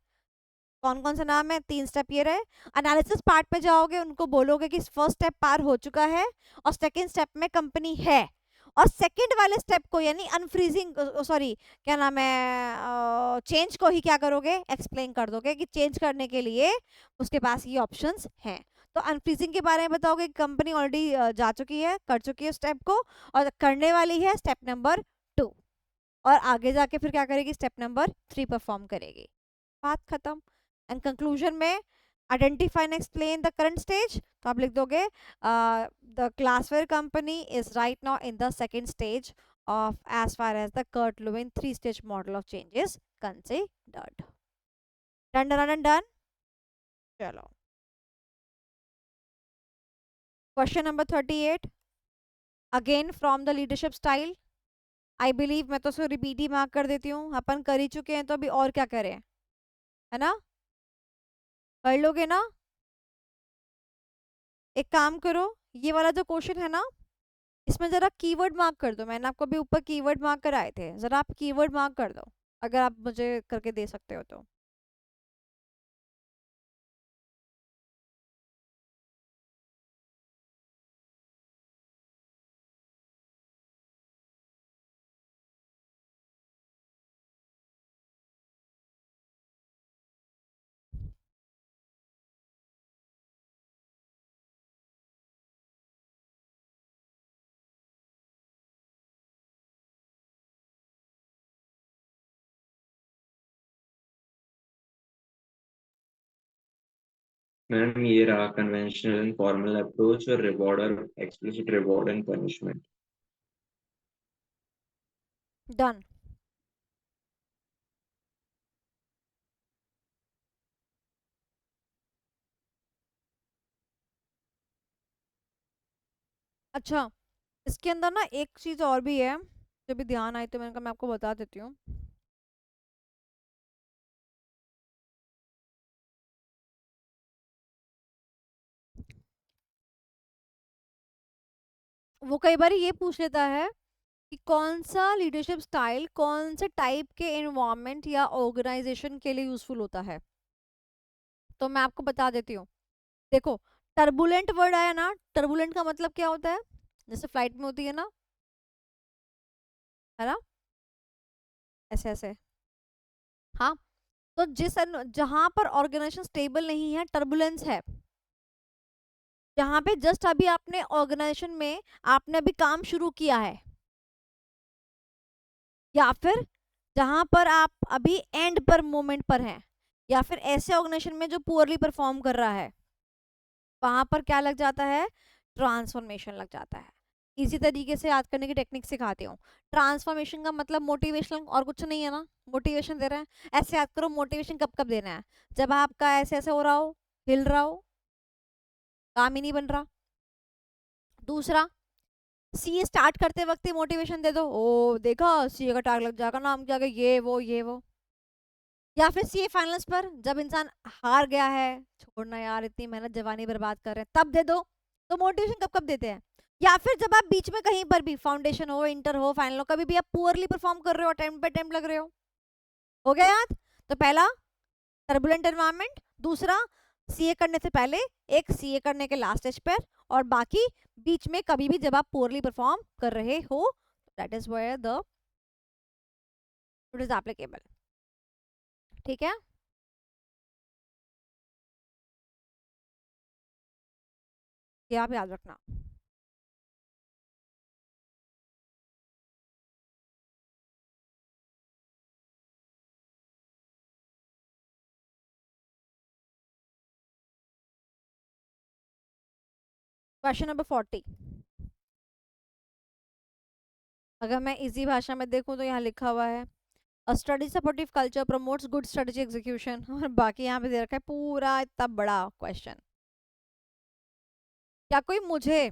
कौन कौन सा नाम है? 3 स्टेप ये रहे। एनालिसिस पार्ट पे जाओगे, उनको बोलोगे कि फर्स्ट स्टेप पार हो चुका है और सेकंड स्टेप में कंपनी है, और सेकंड वाले स्टेप को यानी अनफ्रीजिंग, सॉरी क्या नाम है, चेंज को ही क्या करोगे? एक्सप्लेन कर दोगे कि चेंज करने के लिए उसके पास ये ऑप्शंस हैं। तो अनफ्रीजिंग के बारे में बताओगे कि कंपनी ऑलरेडी जा चुकी है, कर चुकी है स्टेप को, और करने वाली है स्टेप नंबर 2, और आगे जाके फिर क्या करेगी? स्टेप नंबर 3 परफॉर्म करेगी। बात खत्म। एंड कंक्लूजन में identify and explain the current stage, तो आप लिख दोगे the classware company is right now in the second stage of as far as the Kurt Lewin 3 stage model of change is considered. Done done done done. चलो question number 38, again from the leadership style. I believe मैं तो उसको repeat ही mark कर देती हूँ, अपन कर ही चुके हैं तो अभी और क्या करें, है ना? कर लोगे ना? एक काम करो, ये वाला जो क्वेश्चन है ना, इसमें जरा कीवर्ड मार्क कर दो। मैंने आपको अभी ऊपर कीवर्ड मार्क कराए थे, जरा आप कीवर्ड मार्क कर दो, अगर आप मुझे करके दे सकते हो तो। मैम ये रहा कन्वेंशनल एंड फॉर्मल अप्रोच और रिवॉर्ड और explicit reward and punishment. Done. अच्छा, इसके अंदर ना एक चीज और भी है, जो भी ध्यान आई तो मैंने कहा मैं आपको बता देती हूँ। वो कई बार ये पूछ लेता है कि कौन सा लीडरशिप स्टाइल कौन से टाइप के एनवायरनमेंट या ऑर्गेनाइजेशन के लिए यूजफुल होता है। तो मैं आपको बता देती हूँ। देखो, टर्बुलेंट वर्ड आया ना, टर्बुलेंट का मतलब क्या होता है? जैसे फ्लाइट में होती है ना, है ना, ऐसे ऐसे। हाँ, तो जहां पर ऑर्गेनाइजेशन स्टेबल नहीं है, टर्बुलेंस है। जहां पे जस्ट अभी आपने ऑर्गेनाइजेशन में आपने अभी काम शुरू किया है, या फिर जहां पर आप अभी एंड पर मोमेंट पर हैं, या फिर ऐसे ऑर्गेनाइजेशन में जो पुअरली परफॉर्म कर रहा है, वहां पर क्या लग जाता है? ट्रांसफॉर्मेशन लग जाता है। इसी तरीके से याद करने की टेक्निक सिखाती हूँ। ट्रांसफॉर्मेशन का मतलब मोटिवेशनल और कुछ नहीं है ना, मोटिवेशन दे रहे हैं। ऐसे याद करो, मोटिवेशन कब कब देना है? जब आपका ऐसे ऐसे हो रहा हो, हिल रहा हो, काम ही नहीं बन रहा। दूसरा, सीए स्टार्ट करते वक्त ही मोटिवेशन दे दो, ओ देखा सीए का टैग लग जाएगा नाम के आगे, ये वो। या फिर सीए फाइनल्स पर जब इंसान हार गया है, छोड़ना यार इतनी मेहनत जवानी बर्बाद कर रहे हैं, तब दे दो। तो मोटिवेशन कब कब देते हैं? या फिर जब आप बीच में कहीं पर भी, फाउंडेशन हो, इंटर हो, फाइनल हो, कभी भी आप पुअरली परफॉर्म कर रहे हो, अटेम्प्ट पे अटेम्प्ट लग रहे हो गया याद? तो पहला टर्बुलेंट एनवायरनमेंट, दूसरा सीए करने से पहले, एक सीए करने के लास्ट स्टेज पर, और बाकी बीच में कभी भी जब आप पुअरली परफॉर्म कर रहे हो, that is where the it is applicable. ठीक है। ये आप याद रखना। Question number 40। अगर मैं इजी भाषा में देखूं तो यहाँ लिखा हुआ है अ study supportive culture promotes good strategy execution, और बाकी यहाँ पे दे रखा है पूरा इतना बड़ा क्वेश्चन। क्या कोई मुझे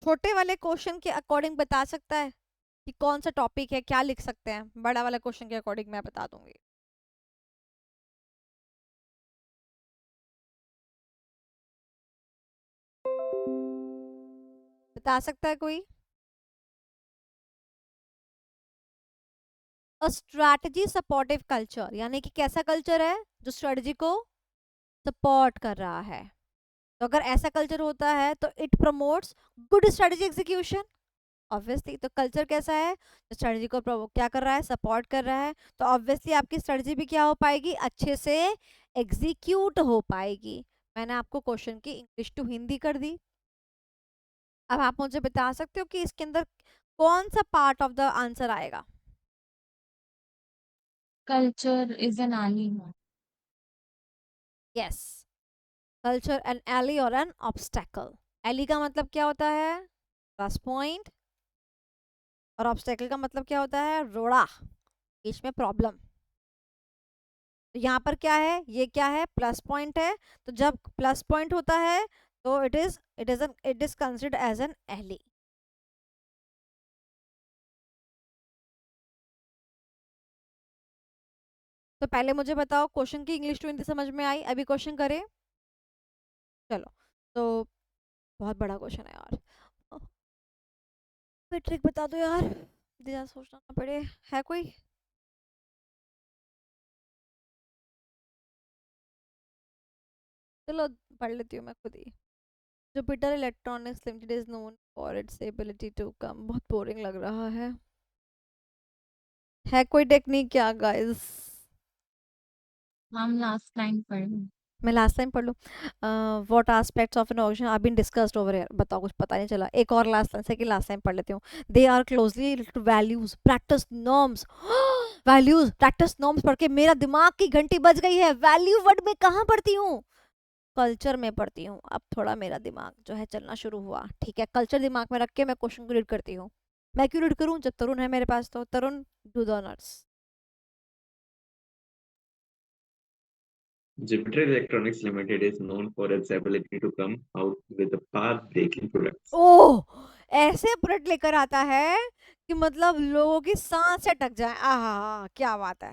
छोटे वाले क्वेश्चन के अकॉर्डिंग बता सकता है कि कौन सा टॉपिक है, क्या लिख सकते हैं? बड़ा वाला क्वेश्चन के अकॉर्डिंग मैं बता दूंगी। बता सकता है कोई? अ स्ट्रैटेजी सपोर्टिव कल्चर यानी कि कैसा कल्चर है जो स्ट्रेटजी को सपोर्ट कर रहा है। तो अगर ऐसा कल्चर होता है तो it promotes good strategy execution. Obviously तो कल्चर कैसा है जो स्ट्रेटजी को क्या कर रहा है, सपोर्ट कर रहा है, तो ऑब्वियसली आपकी स्ट्रेटजी भी क्या हो पाएगी, अच्छे से एग्जीक्यूट हो पाएगी। मैंने आपको क्वेश्चन की इंग्लिश टू हिंदी कर दी। अब आप मुझे बता सकते हो कि इसके अंदर कौन सा पार्ट ऑफ द आंसर आएगा? Culture is an ally. Yes, culture an ally और एन ऑब्स्टेकल। एली का मतलब क्या होता है, प्लस पॉइंट, और ऑब्स्टेकल का मतलब क्या होता है, रोड़ा, बीच में प्रॉब्लम। तो यहाँ पर क्या है, ये क्या है, प्लस पॉइंट है। तो जब प्लस पॉइंट होता है तो it is considered as an ally. तो पहले मुझे बताओ क्वेश्चन की इंग्लिश टू हिंदी समझ में आई? अभी क्वेश्चन करें, चलो। तो बहुत बड़ा क्वेश्चन है यार, कोई ट्रिक बता दो यार, ज़्यादा सोचना ना पड़े। है कोई? चलो पढ़ लेती हूँ मैं खुद ही। Jupiter Electronics Limited is known for its ability to come, बहुत बोरिंग लग रहा है कोई टेक्निक क्या गाइस? हम लास्ट लाइन पढ़ लो। मैं लास्ट टाइम पढ़ लूँ? What aspects of an organization are been discussed over here, बताओ, कुछ पता नहीं चला। एक और लास्ट टाइम पढ़ लेती हूँ। They are closely values practice norms. Values practice norms पढ़ के मेरा दिमाग की घंटी बज गई है। वैल्यू वर्ड में कहाँ पढ़ती हूँ, कल्चर में पढ़ती हूँ। अब थोड़ा मेरा दिमाग जो है चलना शुरू हुआ। ठीक है, कल्चर दिमाग में रख के मैं क्वेश्चन को रीड करती हूँ। मैं क्यों रीड करूँ जब तरुण है मेरे पास? तो Tarun, do the honours. Jupiter Electronics Limited is known for its ability to come out with a path-breaking products. ओह, ऐसे प्रोडक्ट लेकर आता है कि मतलब लोगों की सांस अटक जाए। आहा, क्या बात है।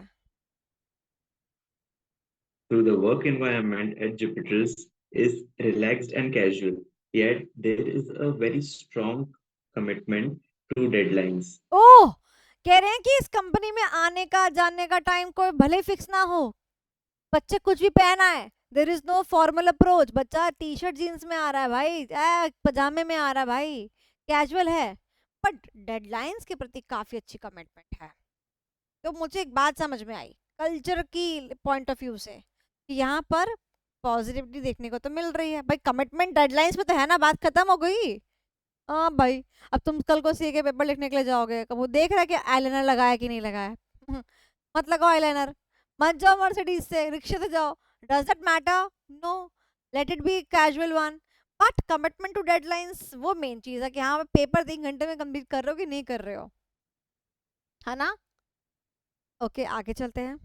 So the work environment at Jupiter's is relaxed and casual, yet there is a very strong commitment to deadlines. ओह, कह रहे हैं कि इस कंपनी में आने का जाने का टाइम कोई भले फिक्स ना हो, बच्चे कुछ भी पहना है, there is no formal approach. बच्चा टी शर्ट जीन्स में आ रहा है भाई, पजामे में आ रहा है भाई, कैजुअल है, बट डेडलाइंस के प्रति काफी अच्छी कमिटमेंट है। तो मुझे एक बात समझ में आई कल्चर की पॉइंट ऑफ व्यू से कि यहाँ पर पॉजिटिविटी देखने को तो मिल रही है भाई। कमिटमेंट डेडलाइंस पे तो है ना, बात खत्म हो गई। हाँ भाई, अब तुम कल को सीए के पेपर लिखने के लिए जाओगे, कब वो देख रहा है कि आईलाइनर लगाया कि नहीं लगाया? मत लगाओ आईलाइनर, मत जाओ मर्सिडीज से, रिक्शे से जाओ, does that matter? No, let it be casual one. But commitment to deadlines वो मेन चीज है कि हाँ पेपर 3 घंटे में कंप्लीट कर रहे हो कि नहीं कर रहे हो, है ना? ओके, आगे चलते हैं।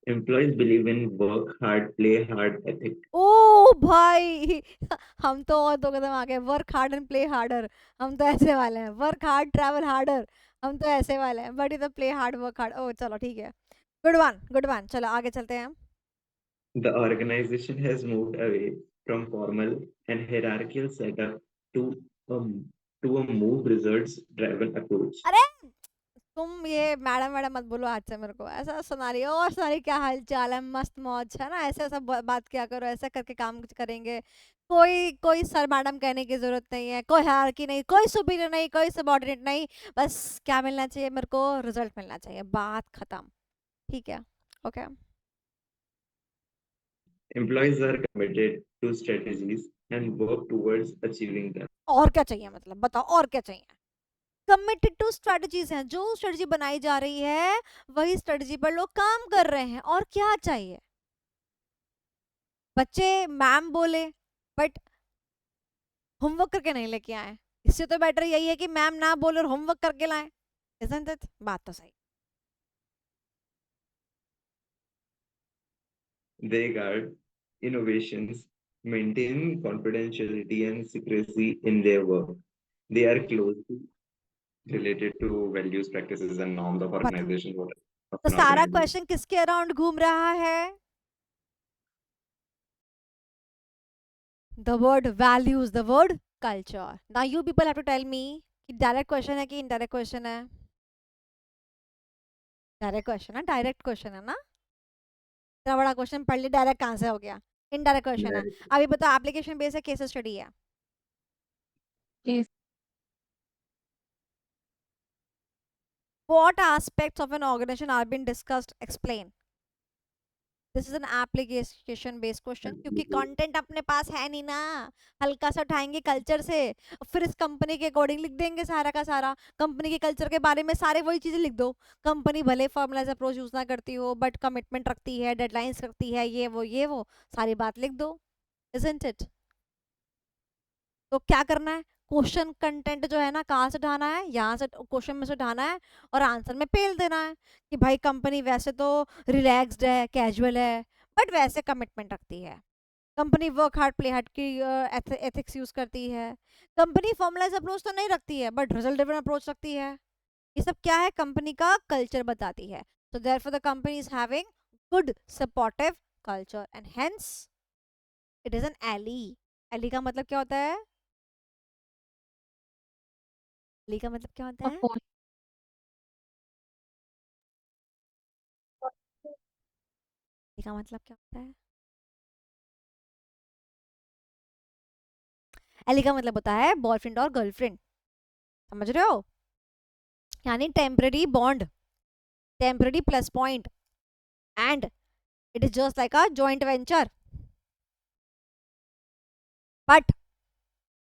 Employees believe in work hard, play hard ethic. ओ भाई, हम तो और 2 कदम आगे, work hard and play harder. हम तो ऐसे वाले हैं, वर्क हार्ड ट्रैवल हार्डर, हम तो ऐसे वाले हैं। बट ये तो प्ले हार्ड वर्क हार्ड। ओ चलो ठीक है, गुड वन गुड वन। चलो आगे चलते हैं। The organization has moved away from formal and hierarchical setup to a, to a more results-driven approach. अरे तुम ये मैडम मैडम मत बोलो आज से मेरे को। ऐसा सुना रही हो, और सारी क्या हाल चाल है, मस्त मौज है ना, ऐसे ऐसा बात किया करो, ऐसा करके काम करेंगे। कोई कोई सर मैडम कहने की जरूरत नहीं है, कोई हायरार्की नहीं, कोई सुपीरियर नहीं, कोई सबऑर्डिनेट नहीं। बस क्या मिलना चाहिए मेरे को, रिजल्ट मिलना चाहिए, बात खत्म। ठीक है, okay. Employees are committed to strategies and work towards achieving them. और क्या चाहिए, मतलब बताओ और क्या चाहिए? कमिटेड टू स्ट्रेटजीज हैं, जो स्ट्रेटजी बनाई जा रही है वही स्ट्रेटजी पर लोग काम कर रहे हैं, और क्या चाहिए? बच्चे मैम बोले बट होमवर्क करके नहीं लेके आए, इससे तो बेटर यही है कि मैम ना बोले और होमवर्क करके लाएं। Isn't it? बात तो सही। They guard innovations, maintain confidentiality and secrecy in their work. They are closely related to values, practices, and norms of बताओ, organization. Of तो an सारा organization. क्वेश्चन किसके अराउंड घूम रहा है? The word values, the word culture. Now you people have to tell me कि direct question है कि इनडायरेक्ट क्वेश्चन है? डायरेक्ट क्वेश्चन है, डायरेक्ट क्वेश्चन है ना? इतना बड़ा क्वेश्चन पढ़ लिया, डायरेक्ट कहाँ से हो गया? इनडायरेक्ट क्वेश्चन है। Direct. अभी बताओ, एप्लीकेशन बेस्ड है, केस स्टडी है? Yes. What aspects of an organization are being discussed? Explain. This is an application based question, क्योंकि कंटेंट अपने पास है नहीं ना, हल्का सा उठाएंगे कल्चर से, फिर इस कंपनी के अकॉर्डिंग लिख देंगे सारा का सारा। कंपनी के कल्चर के बारे में सारे वही चीजें लिख दो। कंपनी भले फॉर्मुलाइज अप्रोच यूज ना करती हो, बट कमिटमेंट रखती है, डेडलाइंस रखती है, ये वो सारी बात लिख दो। Isn't it? तो क्या करना है, क्वेश्चन कंटेंट जो है ना, कहाँ से उठाना है? यहाँ से, क्वेश्चन में से उठाना है और आंसर में पेल देना है कि भाई कंपनी वैसे तो रिलैक्स्ड है, कैजुअल है, बट वैसे कमिटमेंट रखती है। Company work hard play hard की एथिक्स यूज करती है। कंपनी फॉर्मुलाइज अप्रोच तो नहीं रखती है, बट रिजल्ट ड्रिवन अप्रोच रखती है। ये सब क्या है? कंपनी का कल्चर बताती है। So therefore the company is having good supportive culture and hence it is an ally. ally का मतलब क्या होता है? ally का मतलब क्या होता है? Support. ally का मतलब क्या होता है? ally का मतलब होता है बॉयफ्रेंड और गर्लफ्रेंड, समझ रहे हो? यानी temporary bond, temporary plus point, and it is just like a joint venture. But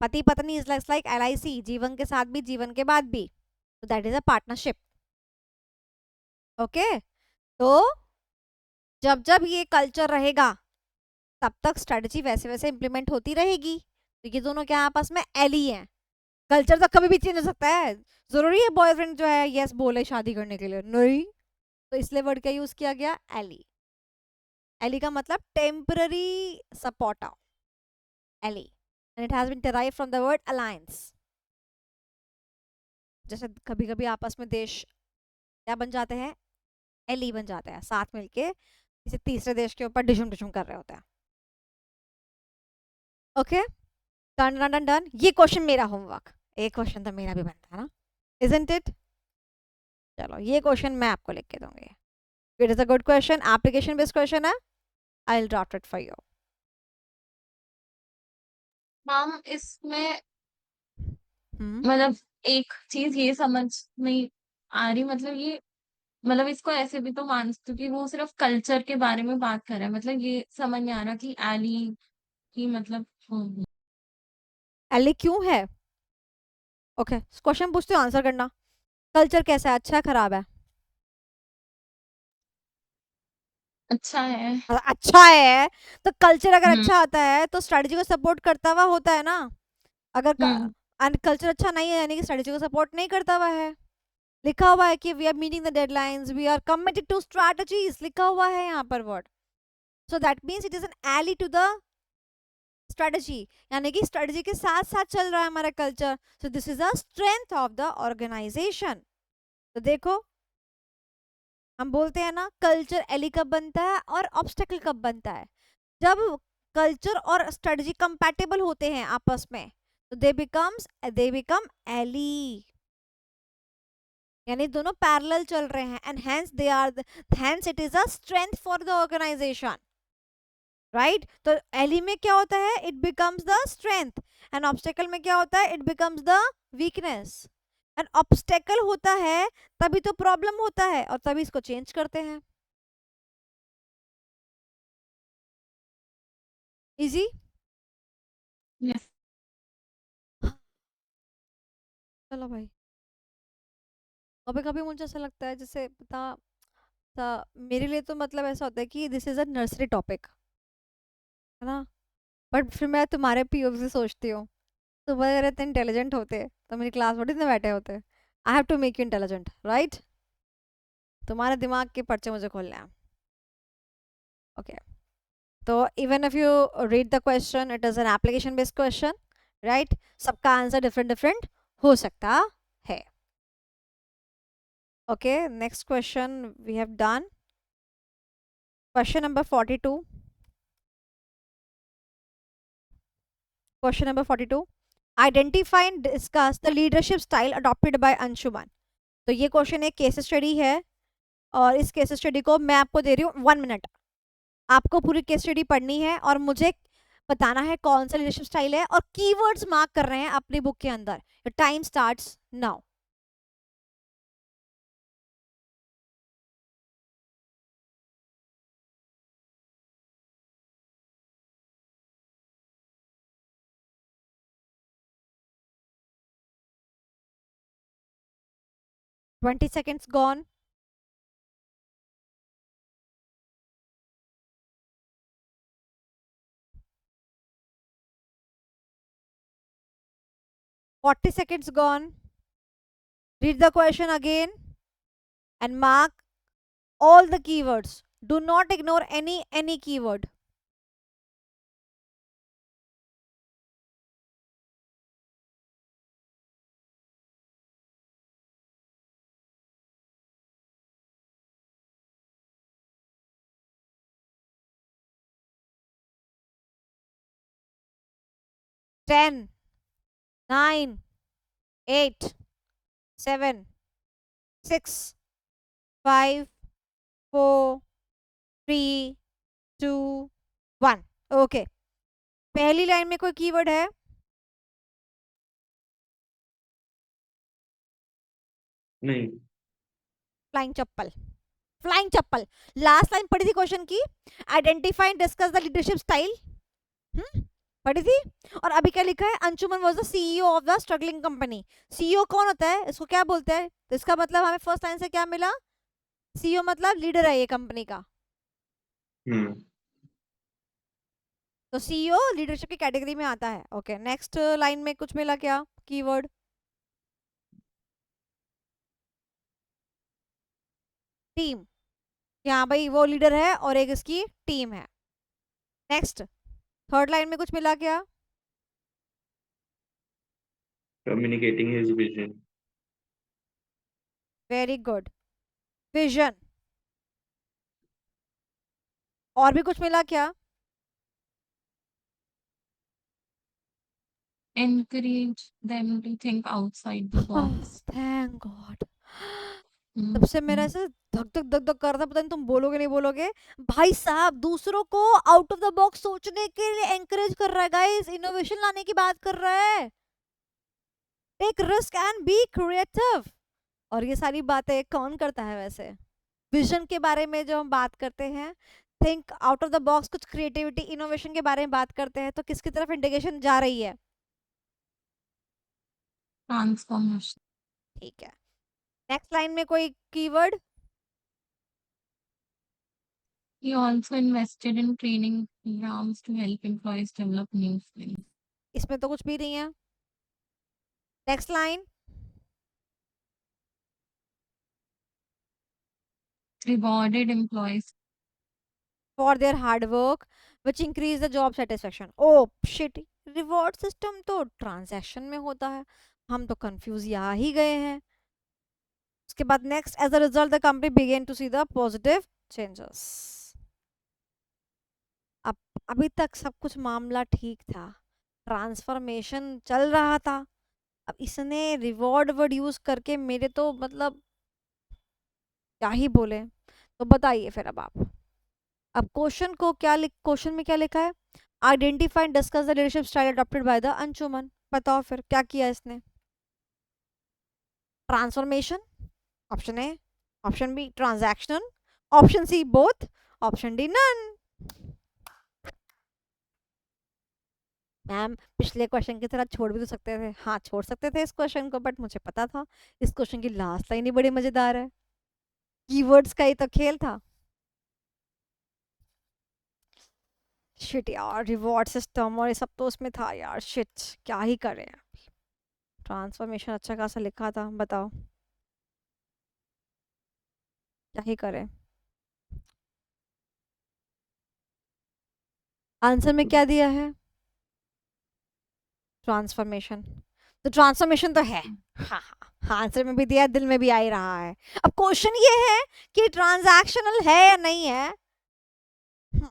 पति पत्नी इज लाइक LIC, जीवन के साथ भी जीवन के बाद भी, तो that is a partnership. Okay, तो जब जब ये कल्चर रहेगा तब तक स्ट्रेटजी वैसे वैसे इंप्लीमेंट होती रहेगी। तो ये दोनों क्या आपस में एली हैं। कल्चर तो कभी भी चेंज हो सकता है, जरूरी है बॉयफ्रेंड जो है यस बोले शादी करने के लिए? नहीं। तो इसलिए वर्ड का यूज किया गया एली। एली का मतलब temporary supporter, ally, and it has been derived from the word alliance. जैसे कभी कभी आपस में देश क्या बन जाते हैं? एली बन जाते हैं, साथ मिलके किसी तीसरे देश के ऊपर डिशुम डिशुम कर रहे होते हैं। Okay, done done done done. ये क्वेश्चन मेरा होमवर्क, एक क्वेश्चन तो मेरा भी बनता है ना, इजंट इट? चलो ये क्वेश्चन मैं आपको लिख के दूंगी। It is a good question, application based question है। I will draft it for you. Ma'am इसमें मतलब एक चीज ये समझ नहीं आ रही, मतलब ये, मतलब इसको ऐसे भी तो मान सकते हो कि वो सिर्फ कल्चर के बारे में बात कर रहा है, मतलब ये समझ नहीं आ रहा कि एली की मतलब एली क्यों है? ओके, क्वेश्चन पूछते हो, आंसर करना। कल्चर कैसा है, अच्छा है खराब है? अच्छा है। अच्छा है, तो कल्चर अगर हम्म। अच्छा आता है तो स्ट्रेटजी को सपोर्ट करता हुआ होता है ना। अगर हम्म। कल्चर अच्छा नहीं है यानी कि स्ट्रेटजी को सपोर्ट नहीं करता हुआ है। लिखा हुआ है कि we are meeting the deadlines, we are committed to strategies, लिखा हुआ है यहाँ पर word. So that means it is an ally to the strategy, यानी कि स्ट्रेटजी के साथ साथ चल रहा है हमारा culture. So this is a strength of the organization. तो देखो, हम बोलते हैं ना कल्चर एली कब बनता है और ऑब्स्टेकल कब बनता है? जब कल्चर और स्ट्रेटजी कंपैटिबल होते हैं आपस में, तो दे बिकम एली, यानी दोनों पैरेलल चल रहे हैं, and hence it is a strength for the organization, right? तो एली में क्या होता है? It becomes the strength, and obstacle में क्या होता है? It becomes the weakness. And obstacle होता है तभी तो प्रॉब्लम होता है, और तभी इसको चेंज करते हैं। इजी? Yes. चलो भाई, कभी कभी मुझे ऐसा लगता है जैसे पता था, मेरे लिए तो मतलब ऐसा होता है कि this is a nursery topic, है ना, बट फिर मैं तुम्हारे पीओवी से सोचती हूँ, तुम अगर इतने इंटेलिजेंट होते तो मेरी क्लास में इतने बैठे होते। I have to make you intelligent, right? तुम्हारे दिमाग के पर्चे मुझे खोलने हैं। ओके, तो even if you read the question, it is an application based question, right? सबका आंसर डिफरेंट डिफरेंट हो सकता है। Okay, next question we have done. Question number 42। Question number 42, identify and discuss the leadership style adopted by Anshuman. तो ये question एक case study है, और इस केस स्टडी को मैं आपको दे रही हूँ 1 मिनट। आपको पूरी केस स्टडी पढ़नी है और मुझे बताना है कौन सा लीडरशिप स्टाइल है, और कीवर्ड्स मार्क कर रहे हैं अपनी बुक के अंदर। Time starts now. Twenty seconds gone. Forty seconds gone. Read the question again and mark all the keywords. Do not ignore any keyword. Ten, 9, 8, 7, 6, 5, 4, 3, 2, 1. Okay, पहली लाइन में कोई कीवर्ड है? नहीं। फ्लाइंग चप्पल। फ्लाइंग चप्पल। लास्ट लाइन पढ़ी थी question की, identify and discuss the leadership style. पढ़ी थी। और अभी क्या लिखा है? Anshuman was the CEO of the struggling company. CEO कौन होता है, इसको क्या बोलते हैं? तो इसका मतलब हमें फर्स्ट लाइन से क्या मिला? सीईओ मतलब लीडर है ये कंपनी का। हम्म। तो सीईओ लीडरशिप की कैटेगरी में आता है। ओके, नेक्स्ट लाइन में कुछ मिला क्या कीवर्ड? टीम। यहाँ भाई वो लीडर है और एक इसकी टीम है। नेक्स्ट, थर्ड लाइन में कुछ मिला क्या? Communicating his vision. Very good, vision. और भी कुछ मिला क्या? Encourage them to think outside the box. Thank God. Mm, तब से मेरा mm. ऐसे धक धक धक धक कर रहा था, पता नहीं तुम बोलोगे नहीं बोलोगे। भाई साहब दूसरों को आउट ऑफ द बॉक्स सोचने के लिए एंकरेज कर रहा है गाइस, इनोवेशन लाने की बात कर रहा है। Take risk and be creative. और ये सारी बातें कौन करता है वैसे? विजन के बारे में जो हम बात करते हैं, think out of the box, कुछ क्रिएटिविटी इनोवेशन के बारे में बात करते हैं, तो किसकी तरफ इंडिकेशन जा रही है? Transformation. ठीक है, नेक्स्ट लाइन में कोई keyword? He also invested in training programs to help employees develop new skills. इसमें तो कुछ भी नहीं है। Next line, Rewarded employees. For their hard work which increase the job satisfaction. Oh shit, reward system तो transaction में होता है, हम तो कंफ्यूज यहाँ ही गए हैं। उसके बाद next, as a result the company begin to see the positive changes. अब अभी तक सब कुछ मामला ठीक था, ट्रांसफॉर्मेशन चल रहा था, अब इसने रिवॉर्ड वर्ड यूज करके मेरे तो मतलब क्या ही बोले। तो बताइए फिर अब क्वेश्चन को क्या क्वेश्चन में क्या लिखा है? Identify and discuss the leadership style adopted by the Anshuman. बताओ फिर क्या किया इसने? Transformation, option A, option B transactional, option C both, option D none. Ma'am पिछले क्वेश्चन की तरह छोड़ भी तो सकते थे। हाँ छोड़ सकते थे इस क्वेश्चन को, बट मुझे पता था इस क्वेश्चन की लास्ट लाइन ही बड़ी मजेदार है, कीवर्ड्स का ही तो खेल था। शिट यार, रिवॉर्ड सिस्टम और ये सब तो उसमें था यार, शिट क्या ही करें। ट्रांसफॉर्मेशन अच्छा खासा लिखा था, बताओ क्या ही करें। आंसर में क्या दिया है? ट्रांसफॉर्मेशन। तो ट्रांसफॉर्मेशन तो है। हाँ हाँ, आंसर में भी दिया है, दिल में भी आ ही रहा है। अब क्वेश्चन ये है कि ट्रांजैक्शनल है या नहीं है। हम्म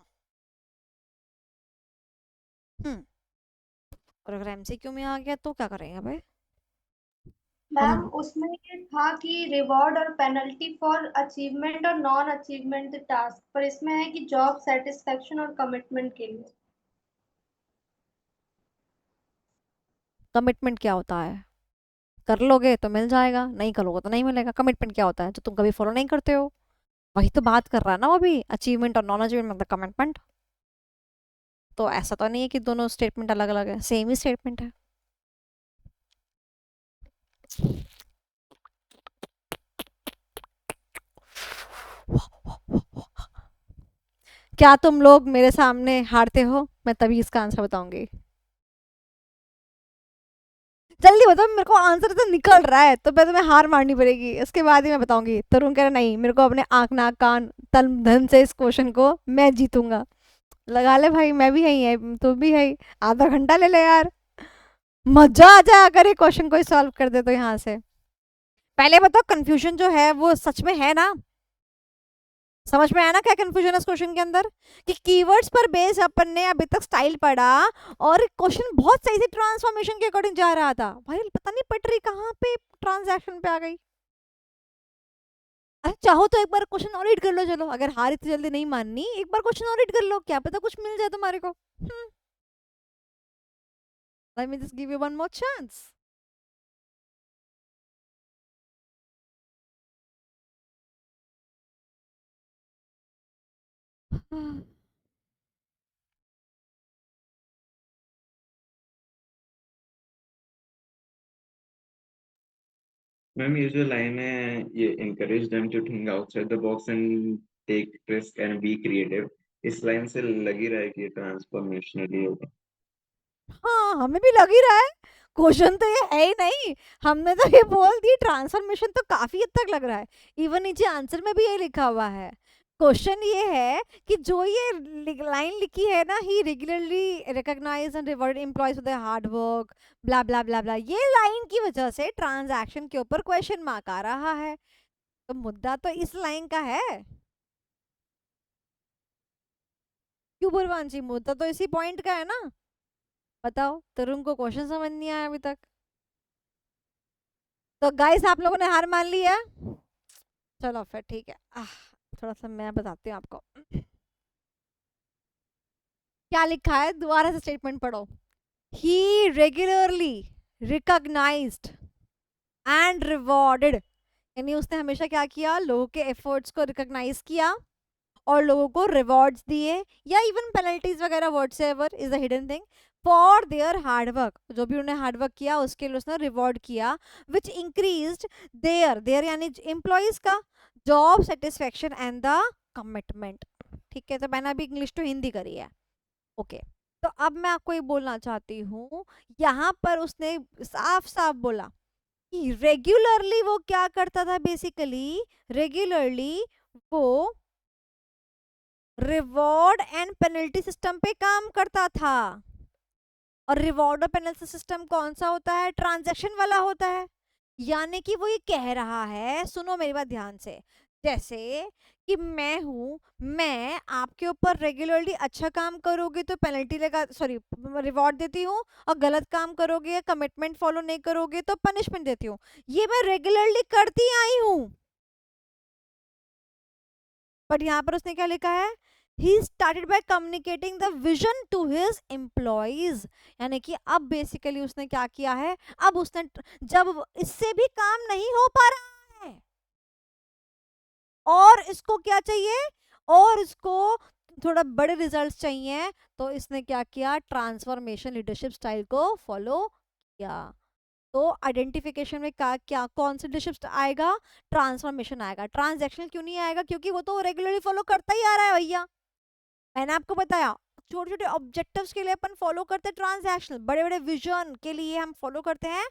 हम्म। और अगर एमसीक्यू में आ गया तो क्या करेंगे भाई? मैम हम उसमें ये था कि रिवॉर्ड और पेनल्टी फॉर अचीवमेंट और नॉन अचीवमेंट टास्क, पर इसमें है कि जॉब सेटिस्फेक्शन और कमिटमेंट के लिए। कमिटमेंट क्या होता है? कर लोगे तो मिल जाएगा, नहीं करोगे तो नहीं मिलेगा। कमिटमेंट क्या होता है? जो तुम कभी फॉलो नहीं करते हो। वही तो बात कर रहा है ना वो भी, अचीवमेंट और नॉन अचीवमेंट मतलब कमिटमेंट। तो ऐसा तो नहीं है कि दोनों स्टेटमेंट अलग अलग है, सेम ही स्टेटमेंट है। क्या तुम लोग मेरे सामने हारते हो? मैं तभी इसका आंसर बताऊंगी। जल्दी बताओ, मेरे को आंसर तो निकल रहा है, तो पहले तुम्हें हार मारनी पड़ेगी, उसके बाद ही मैं बताऊंगी। तरुण कह रहा नहीं, मेरे को अपने आंख नाक कान तन धन से इस क्वेश्चन को मैं जीतूंगा। लगा ले भाई, मैं भी यही है, तू भी है। आधा घंटा ले ले यार, मजा आ जाए अगर ये क्वेश्चन कोई सॉल्व कर दे तो यहाँ से। पहले बताओ कंफ्यूजन जो है वो सच में है ना? समझ में आया ना क्या कंफ्यूजन है इस क्वेश्चन के अंदर? कि कीवर्ड्स पर बेस अपन ने अभी तक स्टाइल पढ़ा, और क्वेश्चन बहुत सही से ट्रांसफॉर्मेशन के अकॉर्डिंग जा रहा था। भाई पता नहीं पटरी कहाँ पे ट्रांजैक्शन पे आ गई। अरे चाहो तो एक बार क्वेश्चन और रीड कर लो, चलो अगर हार इतनी जल्दी नहीं माननी, एक बार क्वेश्चन और रीड कर लो, क्या पता कुछ मिल जाए तुम्हारे को। Let me just give you one more chance. Ma'am ये जो लाइन है, ये encourage them to think outside the box and take risk and be creative, इस लाइन से लग ही रहा है कि ये ट्रांसफॉर्मेशनली होगा। हाँ हमें भी लग ही रहा है, क्वेश्चन तो ये है ही नहीं। हमने तो ये बोल दी, ट्रांसफॉर्मेशन तो काफी हद तक लग रहा है। इवन नीचे आंसर में भी ये लिखा हुआ है। क्वेश्चन ये है कि जो ये लाइन लिखी है ना, he regularly recognise and reward employees for their hard work, bla bla bla bla, ये लाइन की वजह से ट्रांजैक्शन के ऊपर क्वेश्चन मार्क आ रहा है। तो मुद्दा तो इस लाइन का है। क्यों पूर्वांशी, मुद्दा तो इसी पॉइंट का है ना। बताओ, तरुण को क्वेश्चन समझ नहीं आया अभी तक। तो गाइस आप लोगों ने हार मान ली है। चलो फिर ठीक है। थोड़ा सा मैं बताती हूँ आपको क्या लिखा है, दोबारा से स्टेटमेंट पढ़ो। ही रेगुलरली रिकॉग्नाइज्ड एंड रिवॉर्डेड, यानी उसने हमेशा क्या किया, लोगों के एफर्ट्स को रिकॉग्नाइज किया और लोगों को रिवॉर्ड्स दिए, या इवन पेनल्टीज वगैरह, whatsoever is the hidden thing, for their hard work, जो भी उन्होंने हार्ड वर्क किया उसके लिए उसने रिवॉर्ड किया, विच इंक्रीज्ड देयर देयर यानी एम्प्लॉइज का job satisfaction and the commitment. ठीक है, तो मैंने अभी इंग्लिश टू हिंदी करी है। ओके, तो अब मैं आपको ये बोलना चाहती हूँ, यहाँ पर उसने साफ साफ बोला कि रेगुलरली वो क्या करता था, बेसिकली रेगुलरली वो रिवॉर्ड एंड पेनल्टी सिस्टम पे काम करता था। और रिवॉर्ड और पेनल्टी सिस्टम कौन सा होता है? ट्रांजैक्शन वाला होता है। यानी कि वो ये कह रहा है, सुनो मेरी बात ध्यान से, जैसे कि मैं हूं, मैं आपके ऊपर रेगुलरली अच्छा काम करोगे तो पेनल्टी लगा, सॉरी रिवॉर्ड देती हूँ, और गलत काम करोगे या कमिटमेंट फॉलो नहीं करोगे तो पनिशमेंट देती हूँ। ये मैं रेगुलरली करती आई हूँ। बट यहाँ पर उसने क्या लिखा है, he started by communicating the vision to his employees, यानी कि अब बेसिकली उसने क्या किया है, अब उसने जब इससे भी काम नहीं हो पा रहा है और इसको क्या चाहिए, और इसको थोड़ा बड़े रिजल्ट्स चाहिए, तो इसने क्या किया, ट्रांसफॉर्मेशन लीडरशिप स्टाइल को फॉलो किया। तो आइडेंटिफिकेशन में क्या कौन सा लीडरशिप आएगा, ट्रांसफॉर्मेशन आएगा। ट्रांजैक्शनल क्यों नहीं आएगा, क्योंकि वो तो रेगुलरली फॉलो करता ही आ रहा है भैया। मैंने आपको बताया छोटे छोटे ऑब्जेक्टिव्स के लिए अपन फॉलो करते हैं ट्रांजैक्शनल, बड़े बड़े विजन के लिए हम फॉलो करते हैं,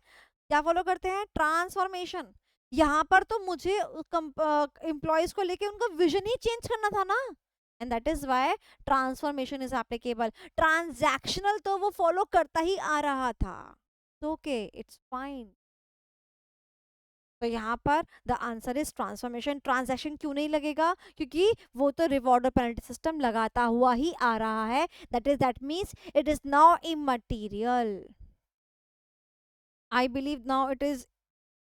क्या फॉलो करते हैं, ट्रांसफॉर्मेशन। यहाँ पर तो मुझे एम्प्लॉयज को लेके उनका विजन ही चेंज करना था ना, and that is why transformation is applicable. Transactional तो वो फॉलो करता ही आ रहा था, ओके इट्स फाइन। तो यहाँ पर the answer is transformation. Transaction क्यों नहीं लगेगा, क्योंकि वो तो रिवॉर्ड और पेनल्टी सिस्टम लगाता हुआ ही आ रहा है, that means it is now immaterial. I believe now it is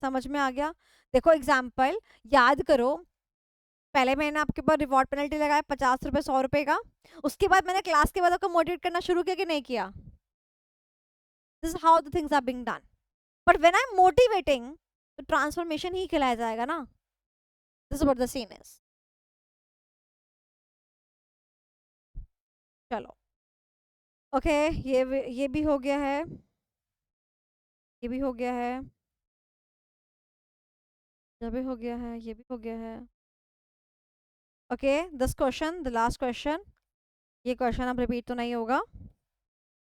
समझ में आ गया। देखो एग्जाम्पल याद करो, पहले मैंने आपके ऊपर रिवॉर्ड पेनल्टी लगाया 50 रुपए 100 रुपए का, उसके बाद मैंने क्लास के बाद आपको मोटिवेट करना शुरू किया कि नहीं किया, this is how the things are being done. But when I am motivating तो ट्रांसफॉर्मेशन ही खिलाया जाएगा ना, this is what the scene is. चलो ओके, ये भी हो गया है, ये भी हो गया है, ये भी हो गया है, ये भी हो गया है। Okay this question, the last question, ये क्वेश्चन अब रिपीट तो नहीं होगा।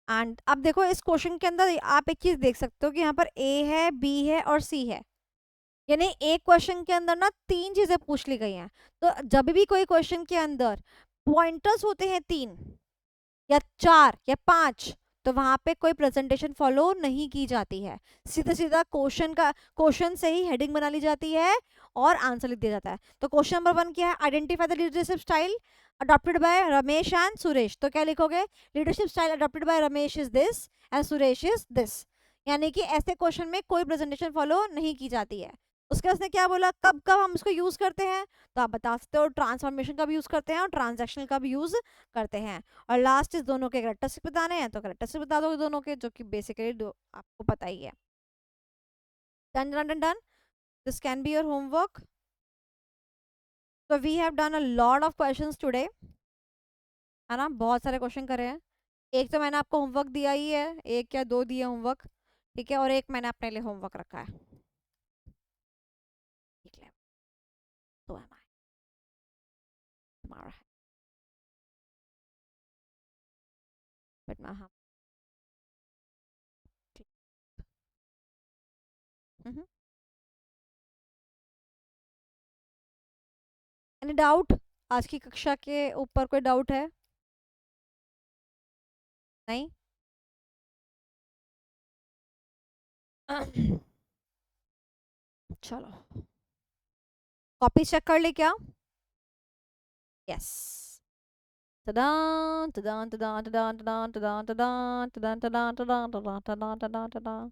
एंड अब देखो इस क्वेश्चन के अंदर आप एक चीज देख सकते हो कि यहाँ पर ए है, बी है और सी है, यानी एक क्वेश्चन के अंदर ना 3 चीजें पूछ ली गई हैं। तो जब भी कोई क्वेश्चन के अंदर पॉइंटर्स होते हैं 3 या 4 या 5, तो वहां पे कोई प्रेजेंटेशन फॉलो नहीं की जाती है, सीधा सीधा क्वेश्चन से ही हेडिंग बना ली जाती है और आंसर लिख दिया जाता है। तो क्वेश्चन नंबर 1 क्या है, identify the leadership style adopted bye Ramesh and Suresh. तो क्या लिखोगे, leadership style adopted bye Ramesh is this and Suresh is this, यानी कि ऐसे क्वेश्चन में कोई प्रेजेंटेशन फॉलो नहीं की जाती है। उसके उसने क्या बोला, कब कब हम इसको यूज करते हैं, तो आप बता सकते हो ट्रांसफॉर्मेशन का भी यूज करते हैं और ट्रांजैक्शनल का भी यूज करते हैं। और लास्ट इस दोनों के करेक्टरिस्टिक बताने हैं तो करेक्टरिस्टिक बता दो दोनों के, जो कि बेसिकली आपको पता ही है। Done done done done, this can be your homework. So we have done a lot of questions today, है ना, बहुत सारे क्वेश्चन करे हैं। एक तो मैंने आपको होमवर्क दिया ही है, 1 या 2 दिए होमवर्क, ठीक है, और एक मैंने अपने लिए होमवर्क रखा है। देख ले, तो है तुम्हारा है, बट मैं हाँ एनी डाउट, आज की कक्षा के ऊपर कोई डाउट है, नहीं? चलो कॉपी चेक कर ले क्या, यस, तदान तदान तदान तदान तदान तदान तदान तदान तदान तदान तदान तदान तदान तदान।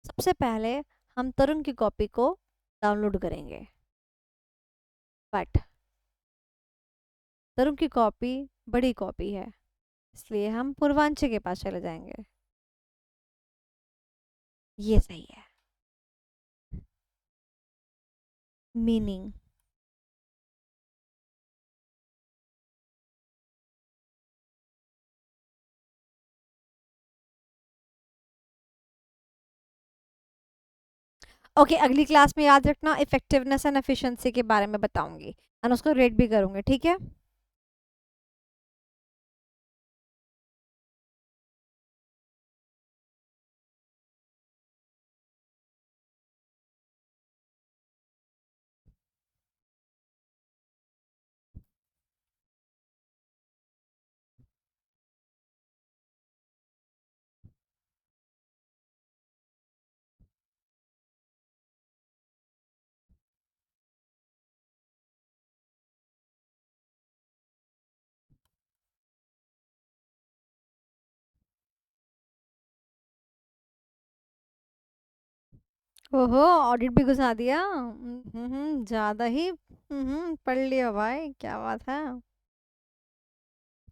सबसे पहले हम तरुण की कॉपी को डाउनलोड करेंगे, बट तरुण की कॉपी बड़ी कॉपी है, इसलिए हम पूर्वांचल के पास चले जाएंगे, ये सही है। मीनिंग, ओके अगली क्लास में याद रखना इफेक्टिवनेस एंड एफिशिएंसी के बारे में बताऊंगी और उसको रेट भी करूंगी, ठीक है। ओहो ऑडिट भी घुसा दिया, ज्यादा ही पढ़ लिया भाई, क्या बात है।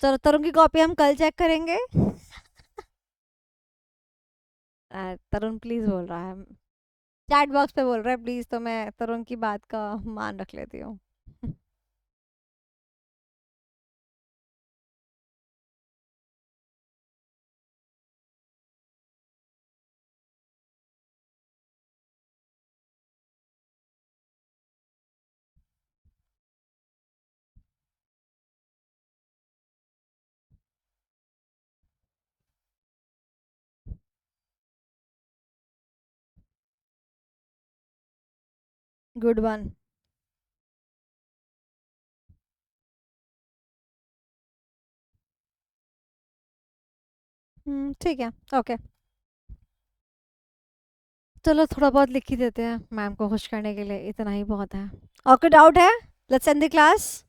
चलो तरुण की कॉपी हम कल चेक करेंगे। तरुण प्लीज बोल रहा है, चैट बॉक्स पे बोल रहा है प्लीज, तो मैं तरुण की बात का मान रख लेती हूँ। Good one. ठीक है, ओके। चलो थोड़ा बहुत लिख ही देते हैं मैम को खुश करने के लिए, इतना ही बहुत है। और कोई डाउट है? Let's end the class.